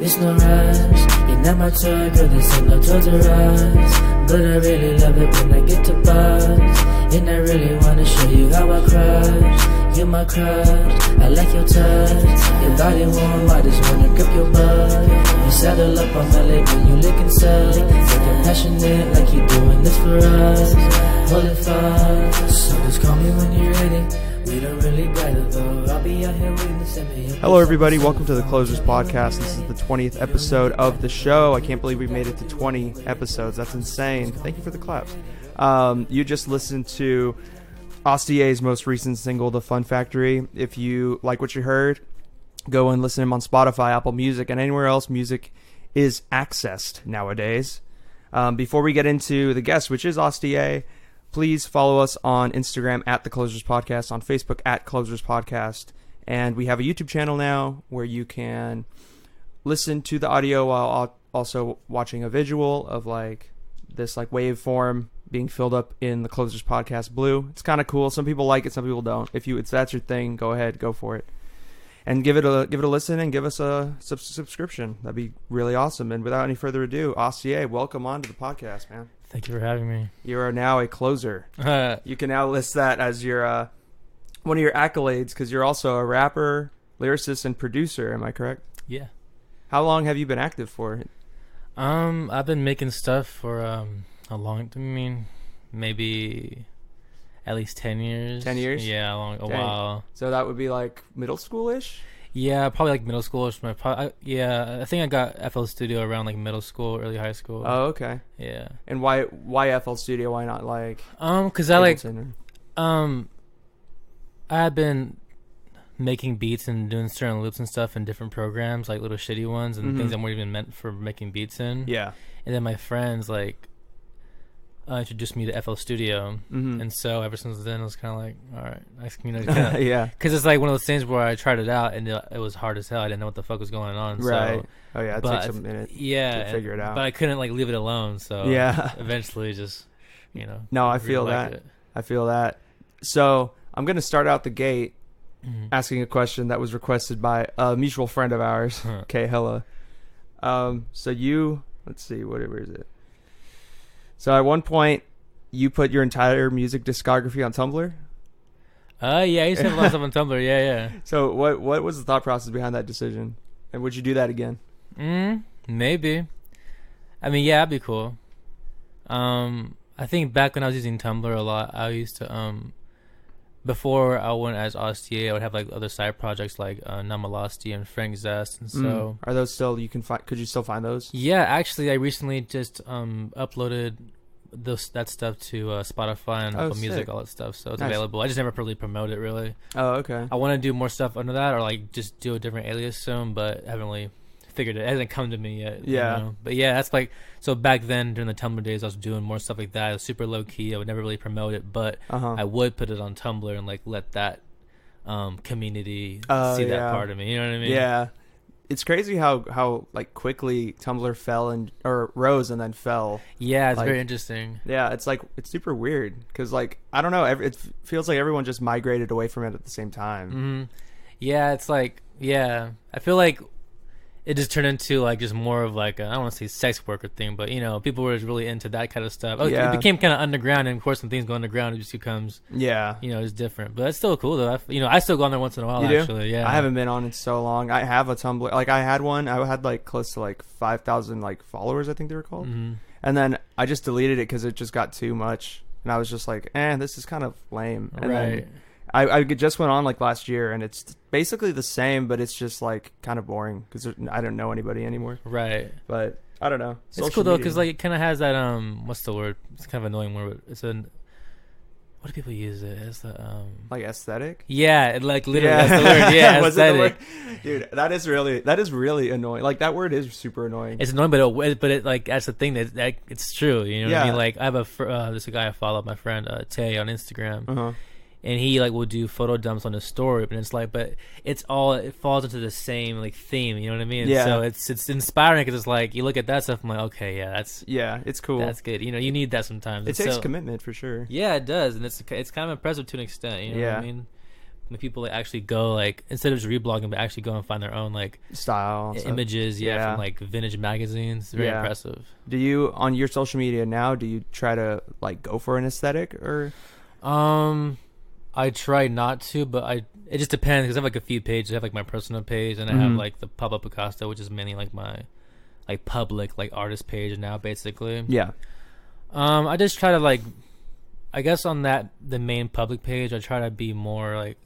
It's no rush, you're not my toy, girl, this ain't no Toys R Us. But I really love it when I get to buzz, and I really wanna show you how I crush. You're my crush, I like your touch. Your body warm, I just wanna grip your butt. You saddle up on my leg when you licking suck. Looking passionate like you're doing this for us. Hold it fast, so just call me when you're ready. We don't really got it though, I'll be out here waiting to send me. Hello everybody, welcome to the Closers Podcast. This is the 20th episode of the show. I can't believe we've made it to 20 episodes. That's insane. Thank you for the claps. You just listened to Austie's most recent single, The Fun Factory. If you like what you heard, go and listen to him on Spotify, Apple Music, and anywhere else music is accessed nowadays. Before we get into the guest, which is Austie, please follow us on Instagram at The Closers Podcast, on Facebook at Closers Podcast. And we have a YouTube channel now where you can listen to the audio while also watching a visual of like this like waveform being filled up in the Closers Podcast blue. It's kind of cool. Some people like it, some people don't. If that's your thing, go ahead, go for it. And give it a listen and give us a subscription. That'd be really awesome. And without any further ado, Austie, welcome on to the podcast, man. Thank you for having me. You are now a closer. You can now list that as your one of your accolades because you're also a rapper, lyricist, and producer. Am I correct? Yeah. How long have you been active for? I've been making stuff for maybe at least 10 years. 10 years? Yeah, a while. So that would be like middle school-ish? Yeah, probably like middle school-ish. I think I got FL Studio around like middle school, early high school. Oh, okay. Yeah. And why FL Studio? Why not like? Because I had been making beats and doing certain loops and stuff in different programs, like little shitty ones and things that weren't even meant for making beats in. Yeah. And then my friends introduced me to FL Studio, and so ever since then, I was kind of like, all right, yeah. Because it's like one of those things where I tried it out, and it was hard as hell. I didn't know what the fuck was going on. Right. So, oh yeah, it takes a minute. Yeah, to figure it out. But I couldn't like leave it alone. So yeah, eventually, just No, I feel that. I feel that. So I'm gonna start out the gate asking a question that was requested by a mutual friend of ours, Kay Hella. So let's see, where is it? So at one point, you put your entire music discography on Tumblr? Yeah, I used to have a lot of stuff on Tumblr, yeah. So what was the thought process behind that decision? And would you do that again? Maybe. I mean, yeah, that'd be cool. I think back when I was using Tumblr a lot, I used to, before I went as Austie, I would have like other side projects like Namalosty and Frank Zest, and so are those still could you still find those? Yeah, actually I recently just uploaded that stuff to Spotify and Apple Music, all that stuff, so it's available. I just never really promote it really. Oh, okay. I want to do more stuff under that, or like just do a different alias soon, but I haven't really figured it. It hasn't come to me yet. Yeah. But yeah, that's like, so back then during the Tumblr days, I was doing more stuff like that. It was super low key. I would never really promote it, but I would put it on Tumblr and like let that community see that part of me. You know what I mean? Yeah. It's crazy how like quickly Tumblr rose and then fell. Yeah, it's very interesting. Yeah, it's super weird because like I don't know, it feels like everyone just migrated away from it at the same time. Yeah, it's like I feel like it just turned into like just more of like I don't want to say sex worker thing, but people were really into that kind of stuff. It became kind of underground, and of course when things go underground, it just becomes it's different. But that's still cool though. I still go on there once in a while. You do? Actually, yeah. I haven't been on in so long. I have a Tumblr. Like I had one. I had like close to like 5,000 like followers. I think they were called. And then I just deleted it because it just got too much, and I was just like, this is kind of lame. And then I just went on like last year, and it's basically the same, but it's just like kind of boring because I don't know anybody anymore. Right. But I don't know. It's cool though because like it kind of has that what's the word? It's kind of annoying word. It's what do people use it as the like aesthetic? Yeah, like literally that's the word. Yeah, aesthetic. Dude, that is really annoying. Like that word is super annoying. It's annoying, but it like that's the thing that it's true. You know what I mean? Like I have this guy I follow, my friend Tay on Instagram. And he like will do photo dumps on his story, and it's like, but it falls into the same like theme, you know what I mean? Yeah. So it's inspiring because it's like you look at that stuff, I'm like, okay, it's cool. That's good. You need that sometimes. It takes commitment for sure. Yeah, it does, and it's kind of impressive to an extent. You know what I mean? when people like actually go like instead of just reblogging, but actually go and find their own like style, images, from like vintage magazines. It's very impressive. Do you on your social media now? Do you try to like go for an aesthetic or? I try not to, but it just depends because I have like a few pages. I have like my personal page, and I have like the Pop-Up Picasso, which is mainly like my like public like artist page now, basically. Yeah. I just try to like, I guess on the main public page, I try to be more like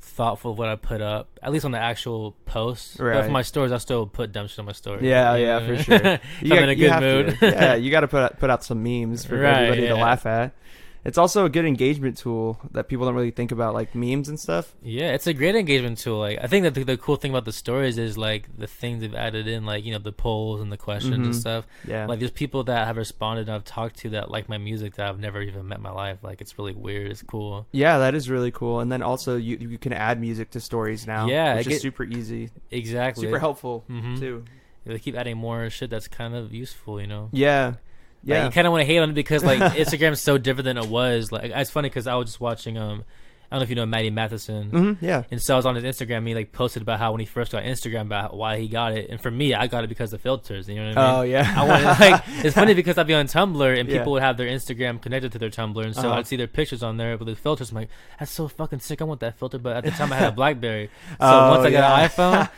thoughtful of what I put up, at least on the actual posts. Right. But for my stories, I still put dumb shit on my stories. Yeah, for sure. I'm in a good mood. Yeah, you got to put out some memes for everybody to laugh at. It's also a good engagement tool that people don't really think about, like memes and stuff. Yeah, it's a great engagement tool. Like, I think that the cool thing about the stories is like the things they've added in, like, you know, the polls and the questions and stuff. Yeah. Like, there's people that have responded and I've talked to that like my music that I've never even met in my life. Like, it's really weird. It's cool. Yeah, that is really cool. And then also you can add music to stories now. Yeah, which is super easy. Exactly. Super helpful too. They keep adding more shit that's kind of useful, you know. Yeah. Yeah, like, you kind of want to hate on it because like Instagram's so different than it was. Like, it's funny because I was just watching I don't know if you know Maddie Matheson. Yeah. And so I was on his Instagram. He like posted about how when he first got Instagram about why he got it. And for me, I got it because of filters. You know what I mean? Oh yeah. I wanted like it's funny because I'd be on Tumblr and people would have their Instagram connected to their Tumblr, and so I'd see their pictures on there with the filters. I'm like, that's so fucking sick. I want that filter. But at the time, I had a BlackBerry. So once I got an iPhone.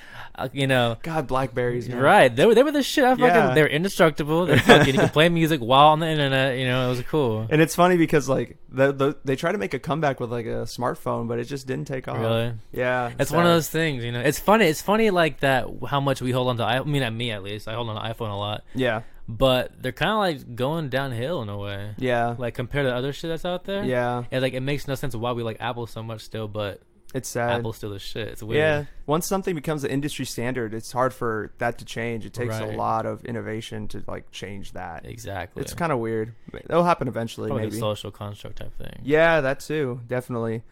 You know, God, Blackberries, man. Right? They were the shit. They're indestructible. They're fucking. You can play music while on the internet. You know, it was cool. And it's funny because like they try to make a comeback with like a smartphone, but it just didn't take off. Really? Yeah. It's one of those things. You know, it's funny. It's funny like that. How much we hold on to. I mean, at me at least, I hold on to iPhone a lot. Yeah. But they're kind of like going downhill in a way. Yeah. Like compared to other shit that's out there. Yeah. And like it makes no sense of why we like Apple so much still, but. It's sad. Apple's still the shit. It's weird. Yeah. Once something becomes an industry standard, it's hard for that to change. It takes a lot of innovation to like change that. Exactly. It's kind of weird. It'll happen eventually. Probably maybe a social construct type thing. Yeah, that too. Definitely.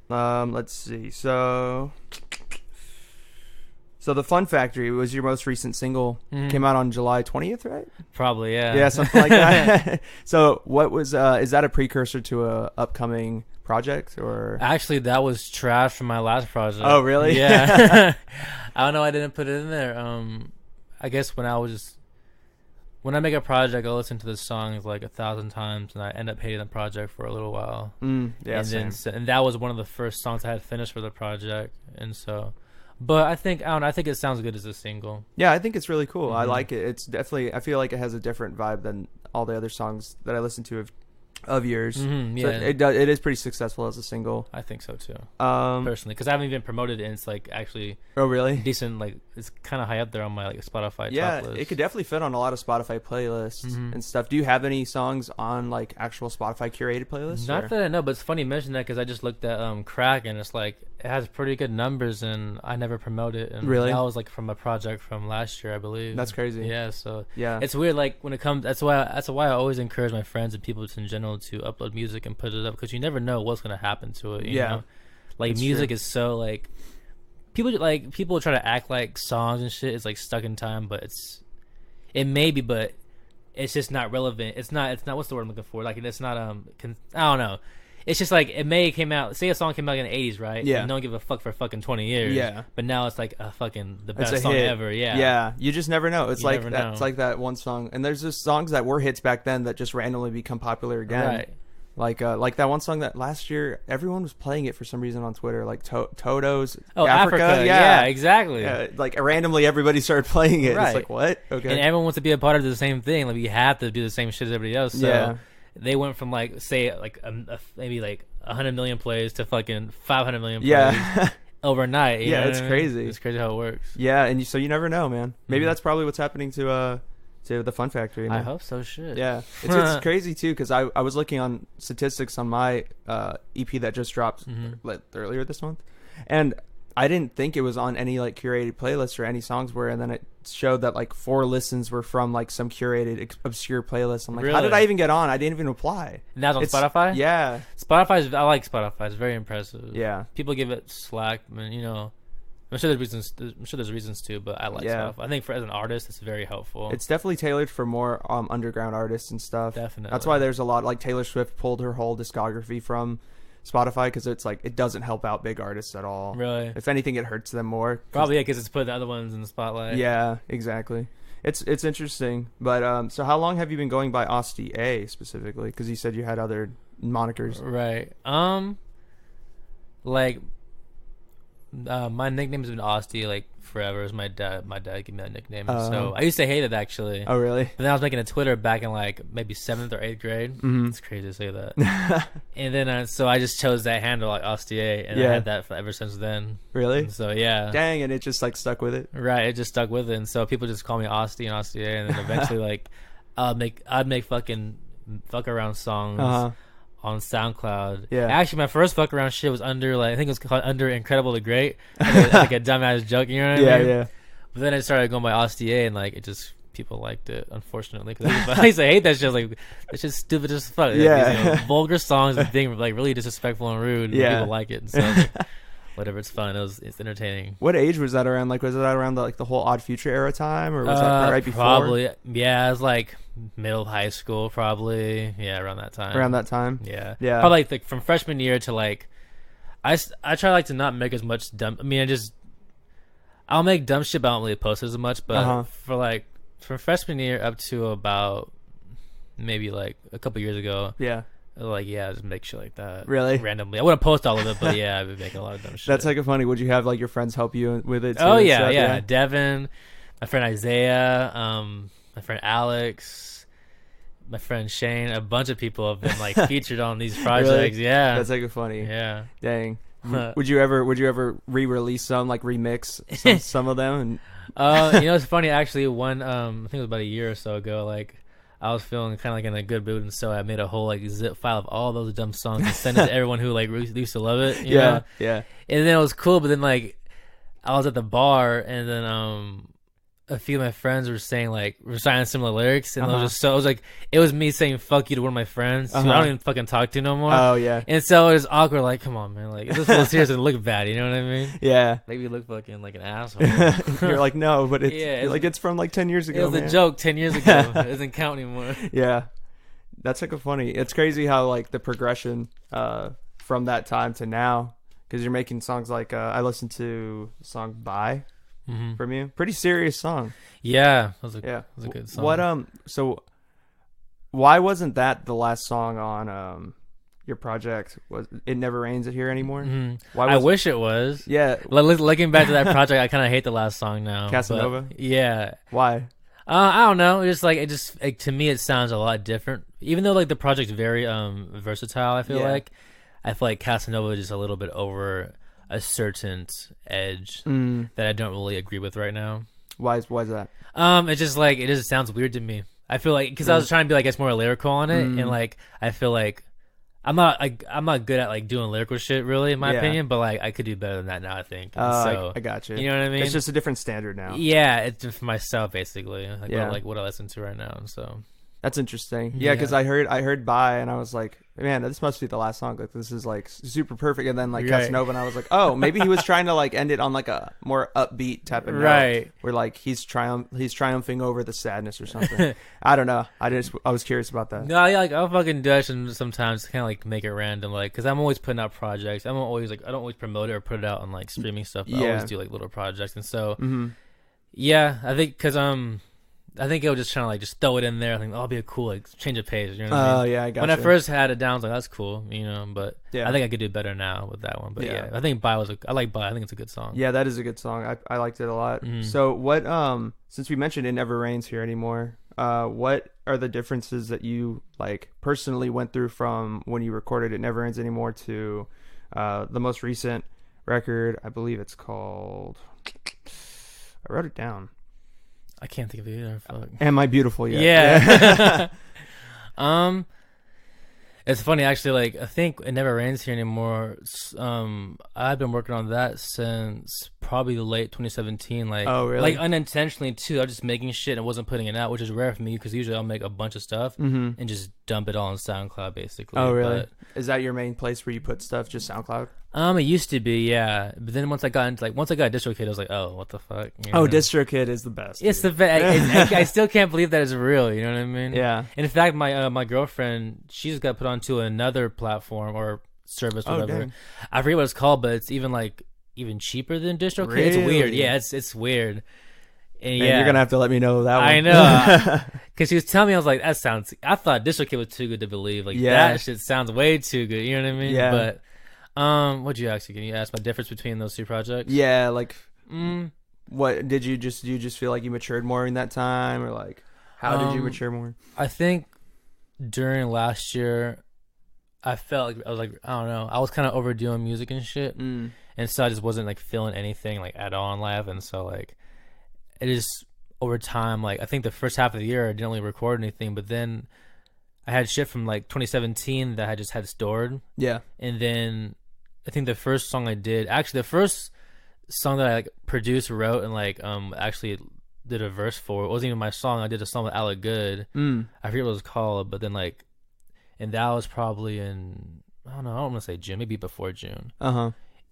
Let's see. So the Fun Factory was your most recent single. Came out on July 20th, right? Probably, yeah. Yeah, something like that. So what was is that a precursor to a upcoming project or? Actually, that was trash from my last project. Oh, really? Yeah. I don't know. I didn't put it in there. I guess when I make a project, I listen to the songs like 1,000 times, and I end up hating the project for a little while. Yeah, and that was one of the first songs I had finished for the project, and so. But I think I think it sounds good as a single. Yeah, I think it's really cool. I like it. It's definitely. I feel like it has a different vibe than all the other songs that I listen to of yours. Yeah, so it is pretty successful as a single. I think so too. Personally, because I haven't even promoted it, and it's like actually. Oh really? Decent. Like it's kind of high up there on my like Spotify. Yeah, top list. It could definitely fit on a lot of Spotify playlists and stuff. Do you have any songs on like actual Spotify curated playlists? Not that I know, but it's funny you mention that because I just looked at Crack, and it's like it has pretty good numbers, and I never promote it. And really? That was like from a project from last year, I believe. That's crazy. Yeah, so yeah, it's weird. Like when it comes, that's why I always encourage my friends and people just in general to upload music and put it up because you never know what's gonna happen to it. You know? Like that's music is so like people try to act like songs and shit is like stuck in time, but it may be, but it's just not relevant. It's not what's the word I'm looking for? Like it's not I don't know. It's just like it may came out. Say a song came out in the 80s, right? Yeah. And no one give a fuck for fucking 20 years. Yeah. But now it's like a fucking the best song ever. Yeah. Yeah. You just never know. It's you like that. It's like that one song, and there's just songs that were hits back then that just randomly become popular again. Right. Like that one song that last year everyone was playing it for some reason on Twitter, like Toto's Africa. Yeah, exactly. Like randomly everybody stared playing it. Right. It's like what? Okay. And everyone wants to be a part of the same thing. Like you have to do the same shit as everybody else. So they went from like say like maybe like 100 million plays to fucking 500 million plays overnight. You know it's crazy. It's crazy how it works. Yeah, and so you never know, man. Maybe that's probably what's happening to the Fun Factory. Man. I hope so. Shit. Yeah, it's crazy too because I was looking on statistics on my EP that just dropped earlier this month, and I didn't think it was on any like curated playlists or any songs were, and then it showed that like 4 listens were from like some curated obscure playlist. I'm like, really? How did I even get on? I didn't even apply. And that's on Spotify? Yeah. I like Spotify. It's very impressive. Yeah. People give it slack, man, you know. I'm sure there's reasons too, but I like Spotify. I think as an artist, it's very helpful. It's definitely tailored for more underground artists and stuff. Definitely. That's why there's a lot like Taylor Swift pulled her whole discography from Spotify because it's like it doesn't help out big artists at all. Really? If anything, it hurts them more. Probably because it's put the other ones in the spotlight. Yeah, exactly. It's interesting. But so how long have you been going by Austie A specifically? Because you said you had other monikers. Right. Like my nickname's been Austie like forever. It was my dad gave me that nickname. So I used to hate it actually. Oh really? But then I was making a Twitter back in like maybe 7th or 8th grade. Mm-hmm. It's crazy to say that. And then so I just chose that handle like Austie A, and I had that ever since then. Really? And so yeah. Dang, and it just like stuck with it. Right, it just stuck with it, and so people just call me Austie and Austie A, and then eventually like I'd make fuck around songs. On SoundCloud. Yeah. Actually, my first fuck around shit was under like I think it was called Under Incredible the Great. Like a dumbass joke, you know what I mean? Yeah. But then I started going by Austie A, and like it just people liked it, unfortunately. Cause I used to hate that shit. Like it's just stupid as fuck. Yeah. Like, these, vulgar songs and being like really disrespectful and rude. And people like it. And so like, whatever, it's fun. It's entertaining. What age was that around? Like was that around the whole Odd Future era time, or was that right before? Probably. Yeah, it was like middle of high school, probably. Yeah, around that time. Around that time. Yeah. Probably like from freshman year to like, I try like to not make as much dumb. I mean, I'll make dumb shit, but I don't really post it as much. But for like from freshman year up to about maybe like a couple years ago. Yeah. Like just make shit like that. Really? Randomly. I wouldn't post all of it, but I've been making a lot of dumb shit. That's like a funny. Would you have like your friends help you with it too? Oh yeah. Devin, my friend Isaiah, my friend Alex, my friend Shane, a bunch of people have been like featured on these projects. Really? Yeah. That's like a funny. Yeah. Dang. Would you ever re-release some, like remix some of them? And it's funny actually. One I think it was about a year or so ago. Like I was feeling kind of like in a good mood, and so I made a whole like zip file of all those dumb songs and sent it to everyone who like used to love it. You know? Yeah. And then it was cool, but then like I was at the bar, and then a few of my friends were saying like reciting similar lyrics, and it was like it was me saying "fuck you" to one of my friends who I don't even fucking talk to no more. Oh yeah. And so it was awkward. Like, come on, man. Like, this feels serious and look bad. You know what I mean? Yeah. Maybe look fucking like an asshole. You're like, no, but it's from like 10 years ago. It was a joke 10 years ago. It doesn't count anymore. Yeah. That's like a funny. It's crazy how like the progression from that time to now, because you're making songs like I listened to the song "Bye." From you, pretty serious song. Yeah, it was a good song. What so why wasn't that the last song on your project? Was It Never Rains It Here Anymore? Why I wish it was. Yeah, looking back to that project, I kind of hate the last song now. Casanova. Yeah. Why? I don't know. It's like to me it sounds a lot different. Even though like the project's very versatile, I feel like Casanova is just a little bit over a certain edge that I don't really agree with right now. Why is that? It's just like it just sounds weird to me. I feel like because I was trying to be like more lyrical on it, and like I feel like I'm not good at like doing lyrical shit really in my opinion, but like I could do better than that now I think. So I got you. You know what I mean? It's just a different standard now. Yeah, it's just for myself basically. Like what I listen to right now, and so. That's interesting. Yeah, because I heard "Bye" and I was like, man, this must be the last song. Like this is like super perfect. And then like Casanova, and I was like, oh, maybe he was trying to like end it on like a more upbeat type of note, where like he's triumphing over the sadness or something. I don't know. I was curious about that. No, like I'll fucking do that sometimes, kind of like make it random, like because I'm always putting out projects. I'm always like I don't always promote it or put it out on like streaming stuff. But I always do like little projects, and so I think because I think it was just trying to like just throw it in there. I think, it'll be a cool like change of pace. You know what I mean? Yeah, I got. When I first had it down, I was like, that's cool, you know. But I think I could do better now with that one. But I think "Bye" I like "Bye." I think it's a good song. Yeah, that is a good song. I liked it a lot. So what? Since we mentioned "It Never Rains Here Anymore," what are the differences that you like personally went through from when you recorded "It Never Rains Anymore" to the most recent record? I believe it's called. I wrote it down. I can't think of it either. Fuck. Am I Beautiful Yet? Yeah. It's funny actually. Like I think "It Never Rains Here Anymore." I've been working on that since probably the late 2017. Like, oh really? Like unintentionally too. I was just making shit and wasn't putting it out, which is rare for me because usually I'll make a bunch of stuff and just dump it all on SoundCloud basically. Oh really? Is that your main place where you put stuff? Just SoundCloud? It used to be, yeah. But then once I got DistroKid, I was like, oh, what the fuck? You know? Oh, DistroKid is the best. It's the best. I still can't believe that it's real. You know what I mean? Yeah. And in fact, my girlfriend, she just got put onto another platform or service, Oh, whatever. dang. I forget what it's called, but it's even cheaper than DistroKid. Really? It's weird. Yeah, it's weird. And Man, yeah, you're gonna have to let me know that one. I know, because she was telling me, I was like, that sounds. I thought DistroKid was too good to believe. Like Yeah. that shit sounds way too good. You know what I mean? Yeah. But what'd you actually? Can you ask my difference between those two projects? Yeah, like, what did you just feel like you matured more in that time, or like, how did you mature more? I think during last year, I felt like I was like, I don't know, I was kind of overdoing music and shit, and so I just wasn't like feeling anything like at all in life, and so like it is over time. Like I think the first half of the year I didn't really record anything, but then I had shit from like 2017 that I just had stored. Yeah. And then I think the first song I did, actually the first song that I like produced, wrote, and like actually did a verse for, it wasn't even my song. I did a song with Alec Good. I forget what it was called, but then like, and that was probably in, I don't know, I don't want to say June, maybe before June.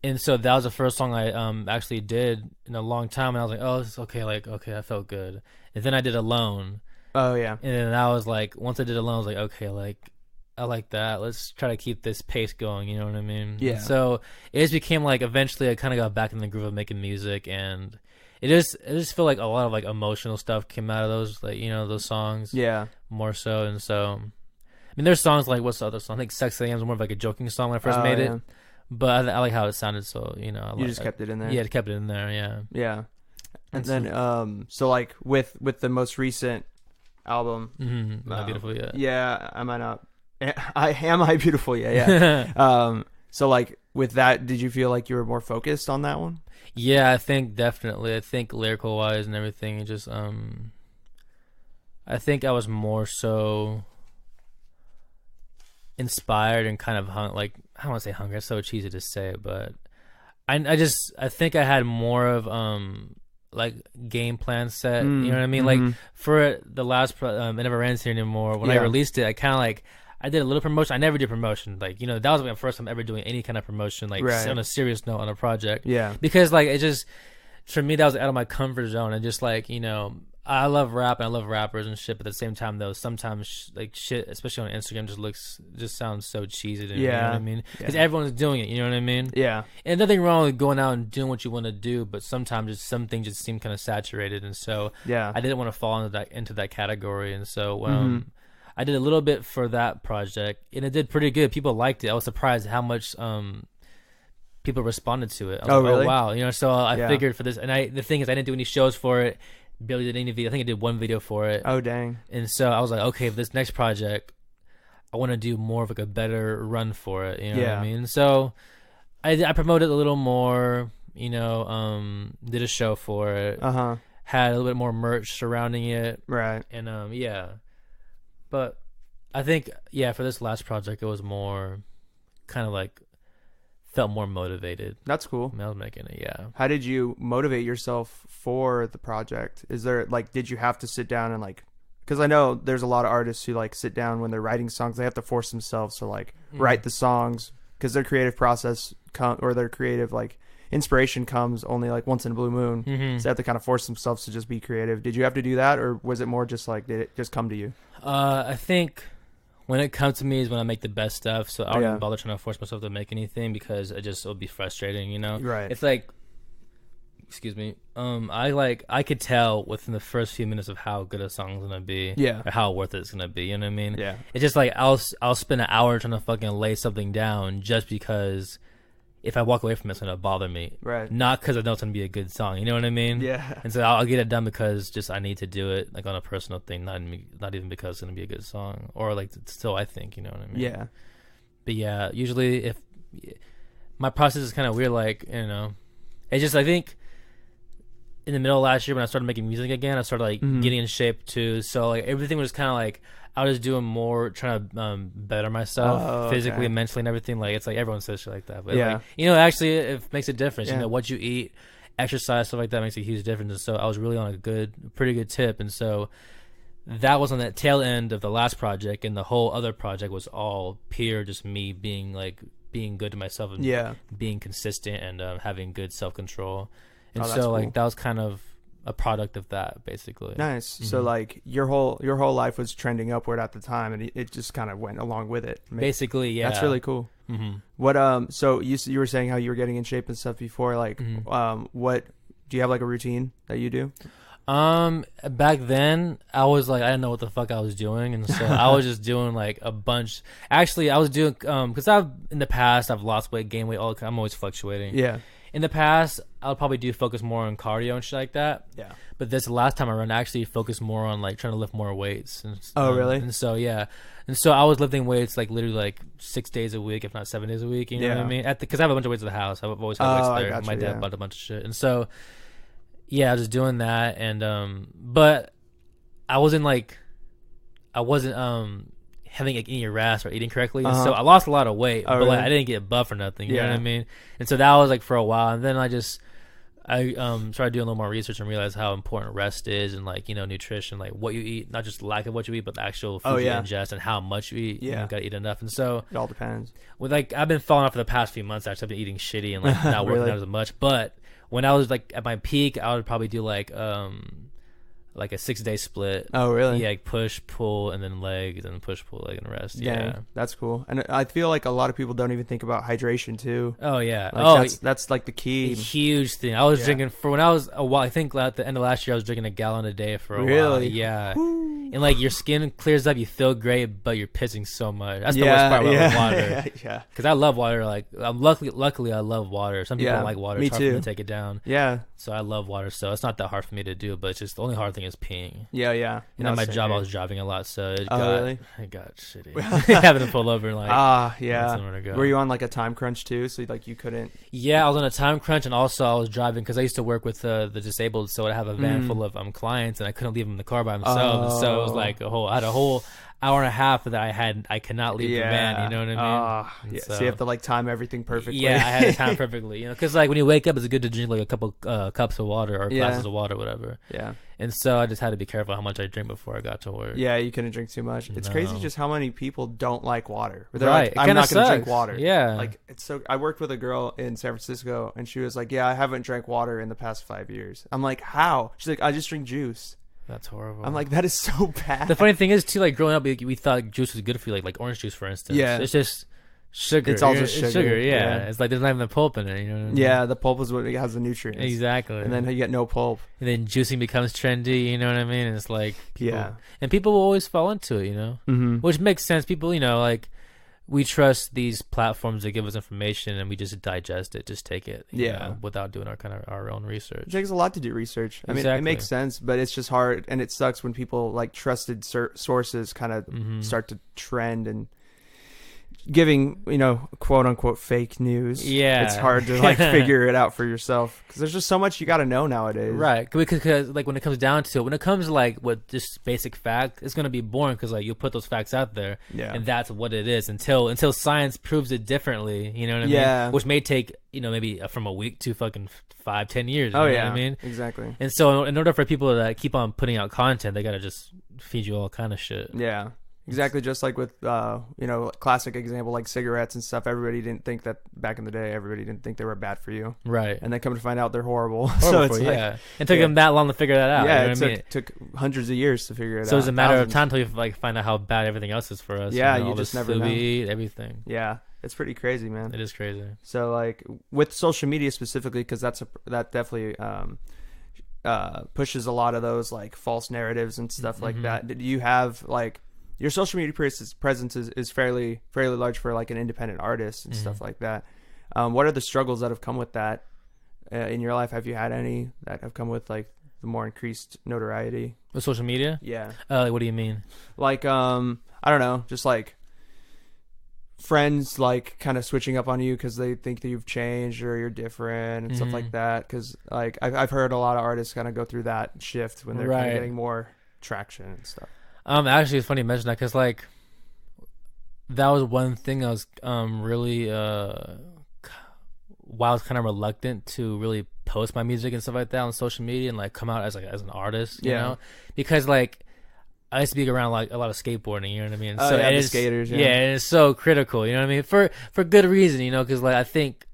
And so that was the first song I actually did in a long time, and I was like, oh, this is okay, like, okay, I felt good. And then I did Alone. Oh yeah. And then I was like, once I did Alone, I was like, okay, like, I like that. Let's try to keep this pace going, you know what I mean? Yeah. And so it just became like, eventually I kind of got back in the groove of making music, and it just felt like a lot of like emotional stuff came out of those, like, you know, those songs. Yeah. More so. And so, I mean, there's songs like, what's the other song? I think Sex AM was more of like a joking song when I first made yeah. it. But I like how it sounded, so, you know. You just kept it in there? Yeah, I kept it in there, yeah. Yeah. And then, so like with the most recent album. Not Beautiful Yet. Yeah, Am I Not... Am I Beautiful Yet? Yeah. So like with that, did you feel like you were more focused on that one? Yeah, I think definitely. I think lyrical wise and everything, it just I think I was more so inspired and kind of like, I don't want to say hungry, it's so cheesy to say it, but I think I had more of like game plan set, you know what I mean? Like for the last it Never Ends Here Anymore, when I released it, I kind of like, I did a little promotion. I never did promotion. Like, you know, that was my first time ever doing any kind of promotion, like on a serious note on a project. Yeah. Because like, it just, for me, that was out of my comfort zone. And just like, you know, I love rap and I love rappers and shit, but at the same time though, sometimes like shit, especially on Instagram, just sounds so cheesy to me. You know what I mean? Because everyone's doing it, you know what I mean? Yeah. And nothing wrong with going out and doing what you want to do, but sometimes just some things just seem kind of saturated, and so I didn't want to fall into that category, and so I did a little bit for that project, and it did pretty good. People liked it. I was surprised how much people responded to it. I was like, really? Oh wow, you know. So I figured for this, and the thing is, I didn't do any shows for it. Barely did any video. I think I did one video for it. Oh dang! And so I was like, okay, for this next project, I want to do more of like a better run for it. You know what I mean? So I promoted a little more. You know, did a show for it. Had a little bit more merch surrounding it. Right. And but I think for this last project, it was more kind of like, felt more motivated. That's cool. I was making it, How did you motivate yourself for the project? Is there like, did you have to sit down and like, because I know there's a lot of artists who like sit down when they're writing songs, they have to force themselves to like write the songs, because their creative process or their creative like inspiration comes only like once in a blue moon. So they have to kind of force themselves to just be creative. Did you have to do that, or was it more just like, did it just come to you? I think when it comes to me is when I make the best stuff. So I don't even bother trying to force myself to make anything, because it'll be frustrating, you know? Right. It's like, excuse me. I could tell within the first few minutes of how good a song's gonna be. Yeah. Or how worth it's gonna be. You know what I mean? Yeah. It's just like, I'll spend an hour trying to fucking lay something down just because if I walk away from it, it's gonna bother me. Right. Not because I know it's gonna be a good song. You know what I mean? Yeah. And so I'll get it done because just I need to do it like on a personal thing, not even because it's gonna be a good song, or like still I think, you know what I mean? Yeah. But yeah, usually if my process is kind of weird, like, you know, it's just, I think in the middle of last year when I started making music again, I started like getting in shape too. So like everything was kind of like, I was doing more trying to better myself physically and mentally and everything. Like, it's like everyone says shit like that, but like, you know, actually it makes a difference. You know, what you eat, exercise, stuff like that makes a huge difference. And so I was really on a pretty good tip. And so that was on that tail end of the last project, and the whole other project was all pure just me being good to myself and being consistent and having good self-control. And so cool. Like that was kind of a product of that, basically. Nice. So like your whole life was trending upward at the time, and it just kind of went along with it. Basically, yeah. That's really cool. What so you were saying how you were getting in shape and stuff before, like what do you have like a routine that you do? Back then I was like, I didn't know what the fuck I was doing, and so I was just doing like a bunch. Actually, I was doing because in the past I've lost weight, gained weight, I'm always fluctuating. Yeah. In the past, I'll probably focus more on cardio and shit like that. Yeah. But this last time around, I actually focused more on like trying to lift more weights. And, really? And so yeah, and so I was lifting weights like literally like 6 days a week, if not 7 days a week. You know what I mean? Because I have a bunch of weights at the house. I've always had weights there. My dad bought a bunch of shit, and so yeah, I was just doing that, and but I wasn't having like any rest or eating correctly, and so I lost a lot of weight, but like I didn't get buff or nothing. You know what I mean? And so that was like for a while, and then I started doing a little more research and realized how important rest is, and like, you know, nutrition, like what you eat, not just lack of what you eat, but the actual food you ingest and how much you eat. You gotta eat enough. And so it all depends. With like, I've been falling off for the past few months. Actually, I've been eating shitty and like not working out as much. But when I was like at my peak, I would probably do like a 6-day split. Oh, really? Yeah, like push, pull, and then legs, and push, pull, leg, and rest. Yeah, that's cool. And I feel like a lot of people don't even think about hydration too. Oh yeah. Like that's like the key. Huge thing. I was drinking for when I was a while. I think at the end of last year, I was drinking a gallon a day for a while. Yeah. Woo. And like your skin clears up, you feel great, but you're pissing so much. That's the worst part about water. Yeah. Because I love water. Like luckily, I love water. Some people don't like water. It's hard for them to take it down. Yeah. So I love water. So it's not that hard for me to do. But it's just the only hard thing is peeing. Yeah. And at my job, I was driving a lot, so it got shitty. Having to pull over and like somewhere to go. Were you on like a time crunch too? So like you couldn't. Yeah, I was on a time crunch, and also I was driving because I used to work with the disabled, so I'd have a van full of clients, and I couldn't leave them in the car by themselves. So it was like I had a whole hour and a half that I cannot leave the van. You know what I mean? So you have to like time everything perfectly. Yeah, I had to time perfectly. You know, because like when you wake up, it's good to drink like a couple cups of water or glasses of water, whatever. Yeah. And so I just had to be careful how much I drink before I got to work. Yeah, you couldn't drink too much. It's crazy just how many people don't like water. They're like, I'm not going to drink water. Yeah. Like it's so. I worked with a girl in San Francisco, and she was like, "Yeah, I haven't drank water in the past 5 years." I'm like, "How?" She's like, "I just drink juice." That's horrible. I'm like, that is so bad. The funny thing is too, like growing up, we thought juice was good for you, like orange juice, for instance. Yeah. It's just sugar. It's all just sugar. Yeah. It's like there's not even the pulp in it. You know what I mean? Yeah, the pulp is what has the nutrients. Exactly. And then you get no pulp. And then juicing becomes trendy. You know what I mean? And it's like people, and people will always fall into it. You know, which makes sense. People, you know, like we trust these platforms that give us information, and we just digest it, just take it. You know, without doing our own research. It takes a lot to do research. I mean, it makes sense, but it's just hard, and it sucks when people like trusted sources kind of start to trend and giving, you know, quote unquote fake news. Yeah, it's hard to like figure it out for yourself because there's just so much you got to know nowadays. Right, because like when it comes down to it, when it comes to like what just basic fact, it's gonna be boring because like you'll put those facts out there, and that's what it is until science proves it differently. You know what I mean? Which may take, you know, maybe from a week to fucking 5-10 years. You know what I mean? Exactly. And so in order for people to keep on putting out content, they gotta just feed you all kind of shit. Yeah. Exactly, just like with, you know, classic example like cigarettes and stuff. Everybody didn't think that back in the day. Everybody didn't think they were bad for you, right? And then come to find out they're horrible. So it's like, it took them that long to figure that out. Yeah, you know it took hundreds of years to figure it out. So it's a matter of time until you like find out how bad everything else is for us. Yeah, you know, you just never know. We eat, everything. Yeah, it's pretty crazy, man. It is crazy. So like with social media specifically, because that definitely pushes a lot of those like false narratives and stuff like that. Did you have like your social media presence is fairly large for like an independent artist and stuff like that. What are the struggles that have come with that in your life? Have you had any that have come with like the more increased notoriety with social media? Yeah. Like, what do you mean? Like I don't know, just like friends like kind of switching up on you because they think that you've changed or you're different and stuff like that. Because like I've heard a lot of artists kind of go through that shift when they're kind of getting more traction and stuff. Actually, it's funny you mention that because like that was one thing I was really while I was kind of reluctant to really post my music and stuff like that on social media and like come out as an artist, you know, because like I used to be around like a lot of skateboarding, you know what I mean? So and the skaters, and it's so critical, you know what I mean? For good reason, you know, because like I think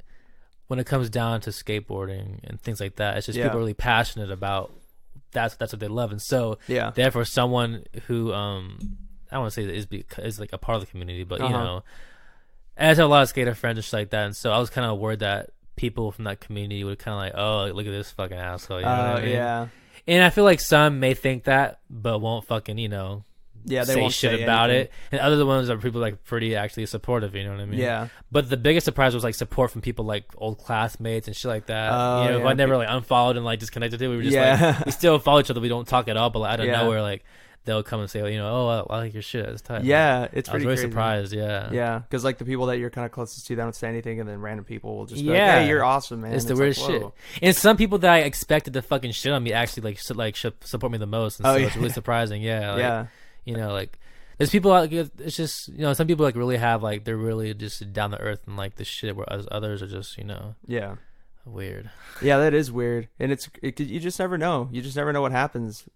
when it comes down to skateboarding and things like that, it's just people are really passionate about. That's what they love, and so therefore someone who I don't want to say that is like a part of the community, but you know, And I have a lot of skater friends and shit like that, and so I was kind of worried that people from that community would kind of like, oh, like, look at this fucking asshole. You know what I mean? Yeah. And I feel like some may think that, but won't fucking, they say won't shit say about anything. it. And other ones are people like pretty actually supportive, you know what I mean? Yeah. But the biggest surprise was like support from people like old classmates and shit like that. Who I never like unfollowed and like disconnected to. We were just like, we still follow each other. We don't talk at all, but like, out of nowhere, like they'll come and say, oh, I like your shit. It's tight. Yeah, it's pretty I was very crazy. surprised. Yeah. Yeah, because like the people that you're kind of closest to, they don't say anything, and then random people will just be Yeah. like, hey, you're awesome, man. It's the weirdest shit. And some people that I expected to fucking shit on me actually should support me the most. And so it's really surprising. Yeah. Like, there's people out, it's just, some people like really have like, they're really just down to earth and like the shit, whereas others are just, yeah, weird. Yeah, that is weird. And you just never know. You just never know what happens.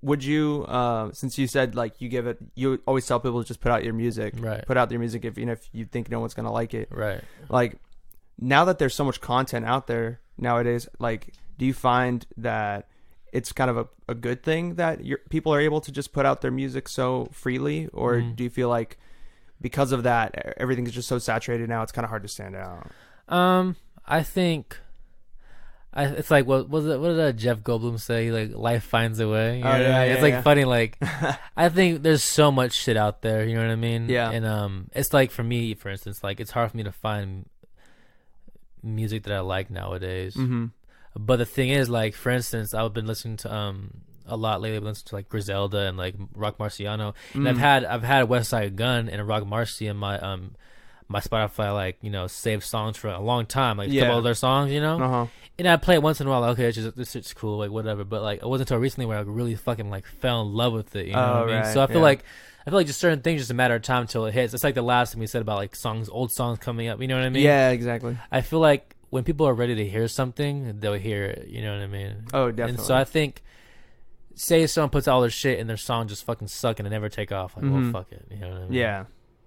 Would you, since you said like you always tell people to just put out your music, right? Put out your music if you think no one's going to like it. Right. Like now that there's so much content out there nowadays, like, do you find that it's kind of a good thing that people are able to just put out their music so freely, or do you feel like because of that everything is just so saturated now it's kind of hard to stand out? I think it's like what did Jeff Goldblum say? Like life finds a way. You know what I mean? It's like funny. Like I think there's so much shit out there. You know what I mean? Yeah. And it's like for me, for instance, like it's hard for me to find music that I like nowadays. Mm-hmm. But the thing is, like, for instance, I've been listening to a lot lately. I've been listening to like Griselda and like Rock Marciano, and I've had West Side Gun and Rock Marcy in my my Spotify, like, saved songs for a long time, like a couple of their songs, and I play it once in a while. Like, okay, this shit's cool, like whatever. But like, it wasn't until recently where I really fucking like fell in love with it. You know what I mean? So I feel like just certain things, just a matter of time until it hits. It's like the last thing we said about like old songs coming up. You know what I mean? Yeah, exactly. I feel like when people are ready to hear something, they'll hear it. You know what I mean? Oh, definitely. And so I think, say someone puts all their shit and their song just fucking suck and it never take off. Like, well, fuck it. You know what I mean? Yeah.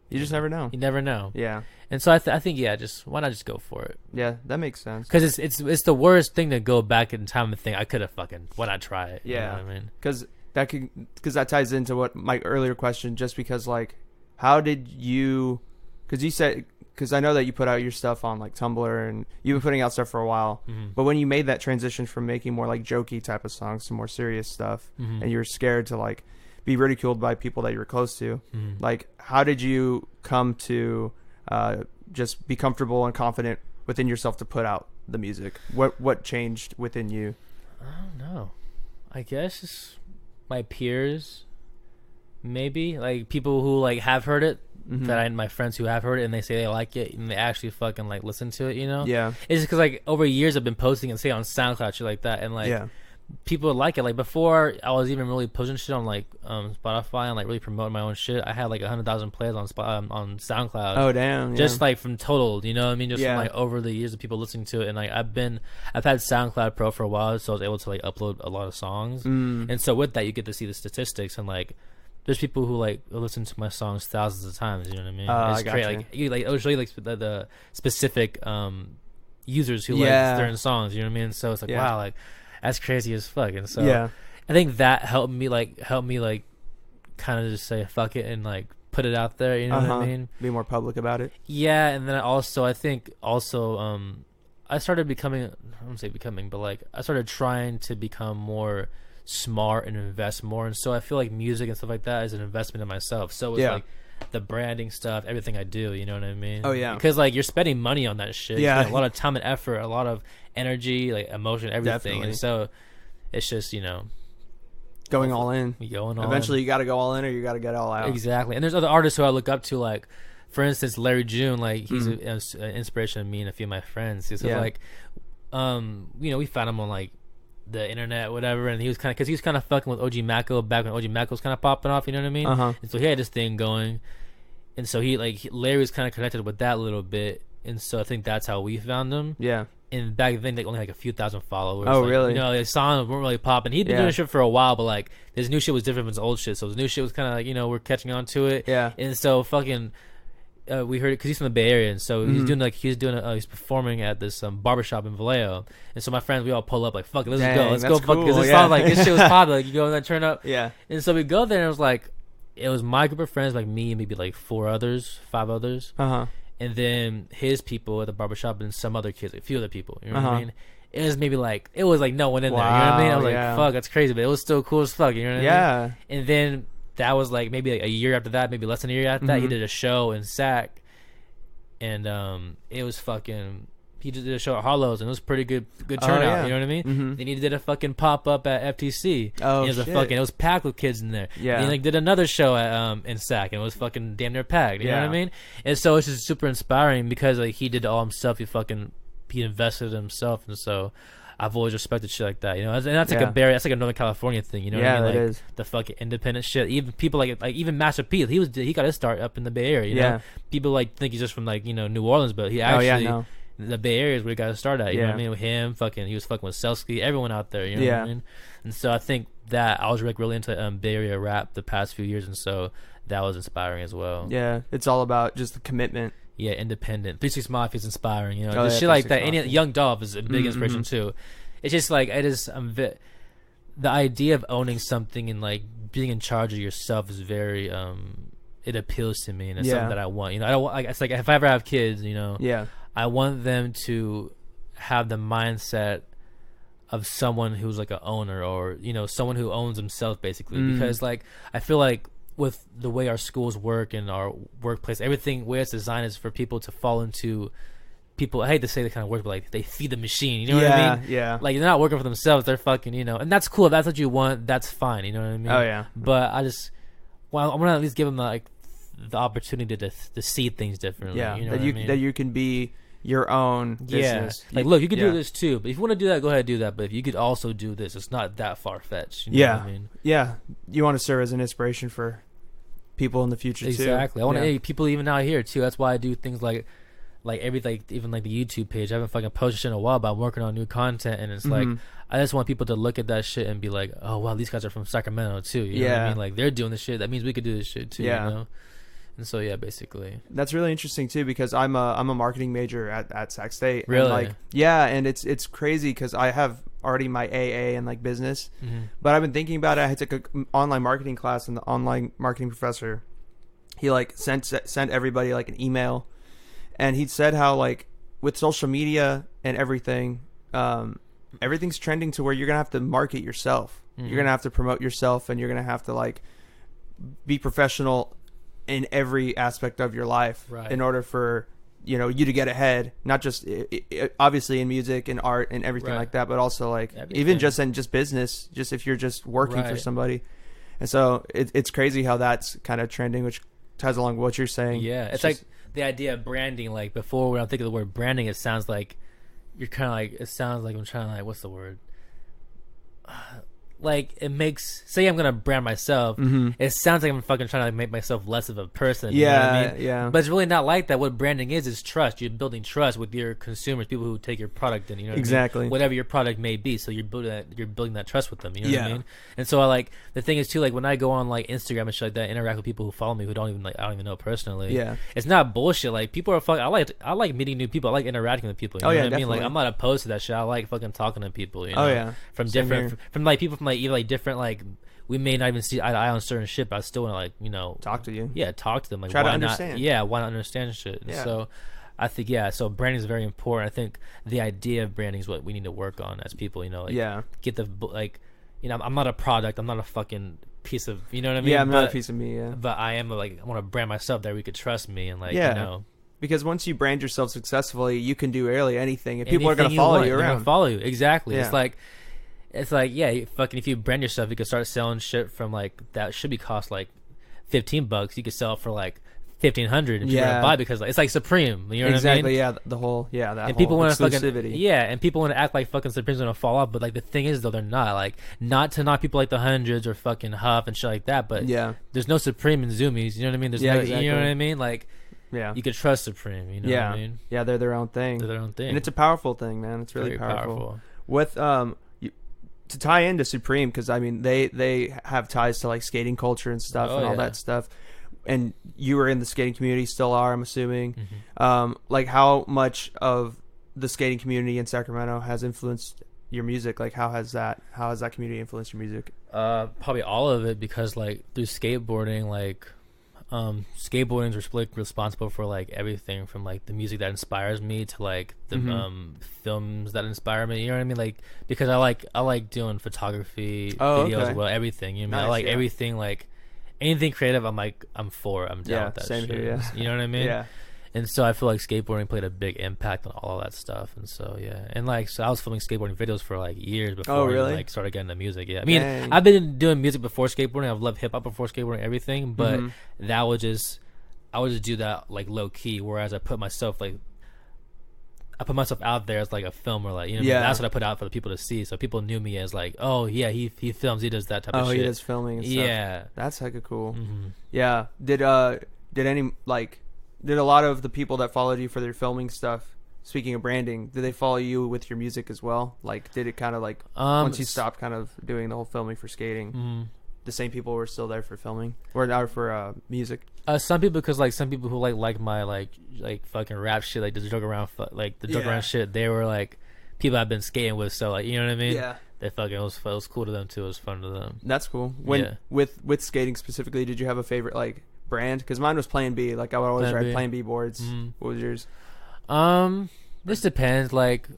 You just never know. You never know. Yeah. And so I think, just why not just go for it? Yeah, that makes sense. Because it's the worst thing to go back in time and think, I could have fucking, why not try it? Yeah. You know what I mean? Because that ties into what my earlier question, just because like, how did you, because you said, because I know that you put out your stuff on like Tumblr and you've been putting out stuff for a while, but when you made that transition from making more like jokey type of songs to more serious stuff, and you were scared to like be ridiculed by people that you were close to, like how did you come to just be comfortable and confident within yourself to put out the music? What changed within you? I don't know. I guess just my peers, maybe like people who like have heard it. My friends who have heard it and they say they like it and they actually fucking like listen to it, Yeah. It's just because like over years I've been posting and say on SoundCloud shit like that, and like people like it. Like before I was even really pushing shit on like Spotify and like really promoting my own shit, I had like 100,000 plays on SoundCloud. Oh damn! Just like from total, you know what I mean? Just from like over the years of people listening to it, and like I've had SoundCloud Pro for a while, so I was able to like upload a lot of songs, and so with that you get to see the statistics and like. There's people who like listen to my songs thousands of times. You know what I mean? It's great. Like it'll show you like the specific users who like certain songs. You know what I mean? So it's like wow, like that's crazy as fuck. And so I think that helped me kind of just say fuck it and like put it out there. You know what I mean? Be more public about it. Yeah, and then I think I started becoming. I don't say becoming, but like I started trying to become more smart and invest more, and so I feel like music and stuff like that is an investment in myself. So it's like the branding stuff, everything I do, you know what I mean? Oh yeah, because like you're spending money on that shit. A lot of time and effort, a lot of energy, like emotion, everything. Definitely. And so it's just going all in. Eventually you got to go all in or you got to get all out. Exactly. And there's other artists who I look up to, like for instance Larry June. Like he's an inspiration to me and a few of my friends. He's like we found him on like the internet, whatever, and he was kind of fucking with OG Macko back when OG Macko was kind of popping off, you know what I mean? And so he had this thing going, and so Larry was kind of connected with that a little bit, and so I think that's how we found him. Yeah. And back then, they only had like a few thousand followers. Oh, really? His songs weren't really popping. He'd been doing shit for a while, but like his new shit was different from his old shit. So his new shit was kind of like we're catching on to it. Yeah. And so fucking. We heard it because he's from the Bay Area, and so he's performing at this barbershop in Vallejo, and so my friends, we all pull up like fuck it, let's go fuck, because this song like this shit was popular, like you go and then turn up, and so we go there and it was my group of friends, like me and maybe like 5 others, and then his people at the barbershop, and some other kids, like a few other people. You know what I mean? It was maybe like it was like no one in there. You know what I mean? I was like, fuck, that's crazy, but it was still cool as fuck. You know what I mean? And then that was like maybe like a year after that, maybe less than a year after that, he did a show in Sac, and it was fucking. He just did a show at Harlow's, and it was pretty good turnout. You know what I mean? Then he did a fucking pop up at FTC. Oh, it was it was packed with kids in there. Yeah. And he like did another show at in Sac, and it was fucking damn near packed. You know what I mean? And so it's just super inspiring because like he did it all himself. He invested in himself, and so I've always respected shit like that. You know, and that's like that's like a Northern California thing. You know what I mean? Like, it is. The fucking independent shit. Even people like even Master P. He got his start up in the Bay Area. You know? People like think he's just from like New Orleans, but he actually. The Bay Area is where he got to start at. You know what I mean? With him, he was fucking with Selsky, everyone out there. You know what I mean? And so I think that I was like really into Bay Area rap the past few years, and so that was inspiring as well. Yeah, it's all about just the commitment. Yeah, independent. 36 Mafia is inspiring. You know, just shit like that. Any Young Dolph is a big inspiration too. It's just like the idea of owning something and like being in charge of yourself is very it appeals to me, and it's something that I want. You know, I don't like. It's like if I ever have kids, you know. Yeah. I want them to have the mindset of someone who's like an owner, or someone who owns himself, basically. Because like I feel like with the way our schools work and our workplace, everything where it's designed is for people to fall into people. I hate to say the kind of word, but like they feed the machine. You know what I mean? Yeah. Like they're not working for themselves. They're fucking and that's cool. If that's what you want, that's fine. You know what I mean? Oh yeah. But I just I want to at least give them like the opportunity to see things differently. Yeah. You know that you can be your own business. Like, look, you can do this too, but if you want to do that, go ahead and do that. But if you could also do this, it's not that far-fetched. You know what I mean? Yeah. You want to serve as an inspiration for people in the future too. Exactly. I want to people even out here too. That's why I do things like everything, even like the YouTube page. I haven't fucking posted shit in a while, but I'm working on new content, and it's like I just want people to look at that shit and be like, oh wow, these guys are from Sacramento too. You know what I mean? Like they're doing this shit. That means we could do this shit too. Yeah. You know? And so basically that's really interesting too, because I'm a marketing major at Sac State. Really? And it's crazy because I have already my AA and like business, but I've been thinking about it. I took an online marketing class, and the online marketing professor, he like sent everybody like an email, and he said how like with social media and everything, everything's trending to where you're gonna have to market yourself. You're gonna have to promote yourself, and you're gonna have to like be professional in every aspect of your life in order for you to get ahead, not just obviously in music and art and everything like that, but also like even just in just business, just if you're just working for somebody. And so it's crazy how that's kind of trending, which ties along with what you're saying. It's like the idea of branding. Like before, when I think of the word branding, it sounds like you're kind of like, it sounds like I'm trying to like, what's the word? Like it makes, say I'm gonna brand myself, it sounds like I'm fucking trying to like make myself less of a person. You know what I mean? But it's really not like that. What branding is trust. You're building trust with your consumers, people who take your product in. You know what I mean? Whatever your product may be. So you're building that trust with them. You know what I mean? And so I like the thing is too, like when I go on like Instagram and shit like that, interact with people who follow me who don't even I don't even know personally. It's not bullshit. Like people are fucking. I like meeting new people. I like interacting with people. You know what I mean? Like I'm not opposed to that shit. I like fucking talking to people. You know? From different, from like people from like even like different, like we may not even see eye to eye on certain shit, but I still want to like talk to you. Talk to them. Like try to understand. Why not understand shit? And so I think so branding is very important. I think the idea of branding is what we need to work on as people. Get the I'm not a product. I'm not a fucking piece of, you know what I mean? I'm not a piece of me. But I am I want to brand myself that we could trust me and like because once you brand yourself successfully, you can do really anything, and people are going to follow you around. They're gonna follow you. Exactly. It's like fucking if you brand yourself, you could start selling shit from like that should be cost like $15. You could sell it for like $1,500 and you're gonna buy because like, it's like Supreme. You know what I mean? The whole that and whole people want to exclusivity. And people want to act like fucking Supreme's gonna fall off, but like the thing is though, they're not. Like not to knock people like the Hundreds or fucking Huff and shit like that, but there's no Supreme in Zoomies. You know what I mean? There's exactly. You know what I mean? Like you could trust Supreme. You know what I mean? Yeah, they're their own thing. They're their own thing, and it's a powerful thing, man. It's really very powerful. With to tie into Supreme, because I mean they have ties to like skating culture and stuff and all that stuff, and you were in the skating community, still are, I'm assuming. Like how much of the skating community in Sacramento has influenced your music? Like how has that community influenced your music? Probably all of it, because like through skateboarding, like skateboarding is like responsible for like everything from like the music that inspires me to like the films that inspire me. You know what I mean? Like because I like doing photography, videos, okay. well, everything. You know what I mean? Nice, I like yeah. everything, like anything creative. I'm down with that same shit. here, yeah. You know what I mean? Yeah. And so I feel like skateboarding played a big impact on all of that stuff. And so yeah, and like so I was filming skateboarding videos for like years before I even, like started getting into music. Yeah, I mean I've been doing music before skateboarding. I've loved hip hop before skateboarding, everything. But that was just I would just do that like low key. Whereas I put myself out there as like a film or like, you know, that's what I put out for the people to see. So people knew me as like, oh yeah, he films, he does that type of shit. Oh, he does filming and stuff. Yeah, that's hecka cool. Yeah. Did a lot of the people that followed you for their filming stuff, speaking of branding, did they follow you with your music as well? Like, did it kind of like once you stopped kind of doing the whole filming for skating, the same people were still there for filming or now for music? Some people, because like some people who like my like fucking rap shit, like the joke around around shit, they were like people I've been skating with. So like, you know what I mean? Yeah. They fucking it was cool to them too. It was fun to them. That's cool. With skating specifically, did you have a favorite like brand? Because mine was Plan B. Like I would always ride Plan B boards. What was yours? This depends. Like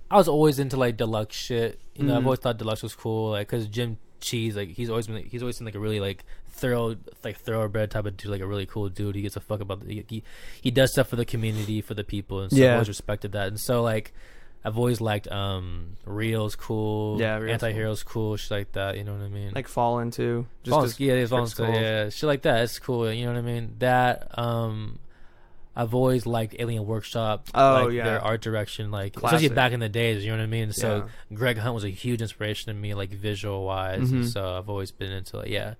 I was always into like deluxe shit. You know, I've always thought deluxe was cool. Like because Jim Cheese, like he's always been like a really like thoroughbred type of dude, like a really cool dude. He gets a fuck about he does stuff for the community, for the people, and so I've always respected that. And so like I've always liked Real's cool, Anti-Hero's cool, shit like that. You know what I mean? Like Fallen too. Fallen, yeah, shit like that. It's cool. You know what I mean? That I've always liked Alien Workshop. Their art direction, like classic. Especially back in the days. You know what I mean? So Greg Hunt was a huge inspiration to me, like visual wise. And so I've always been into like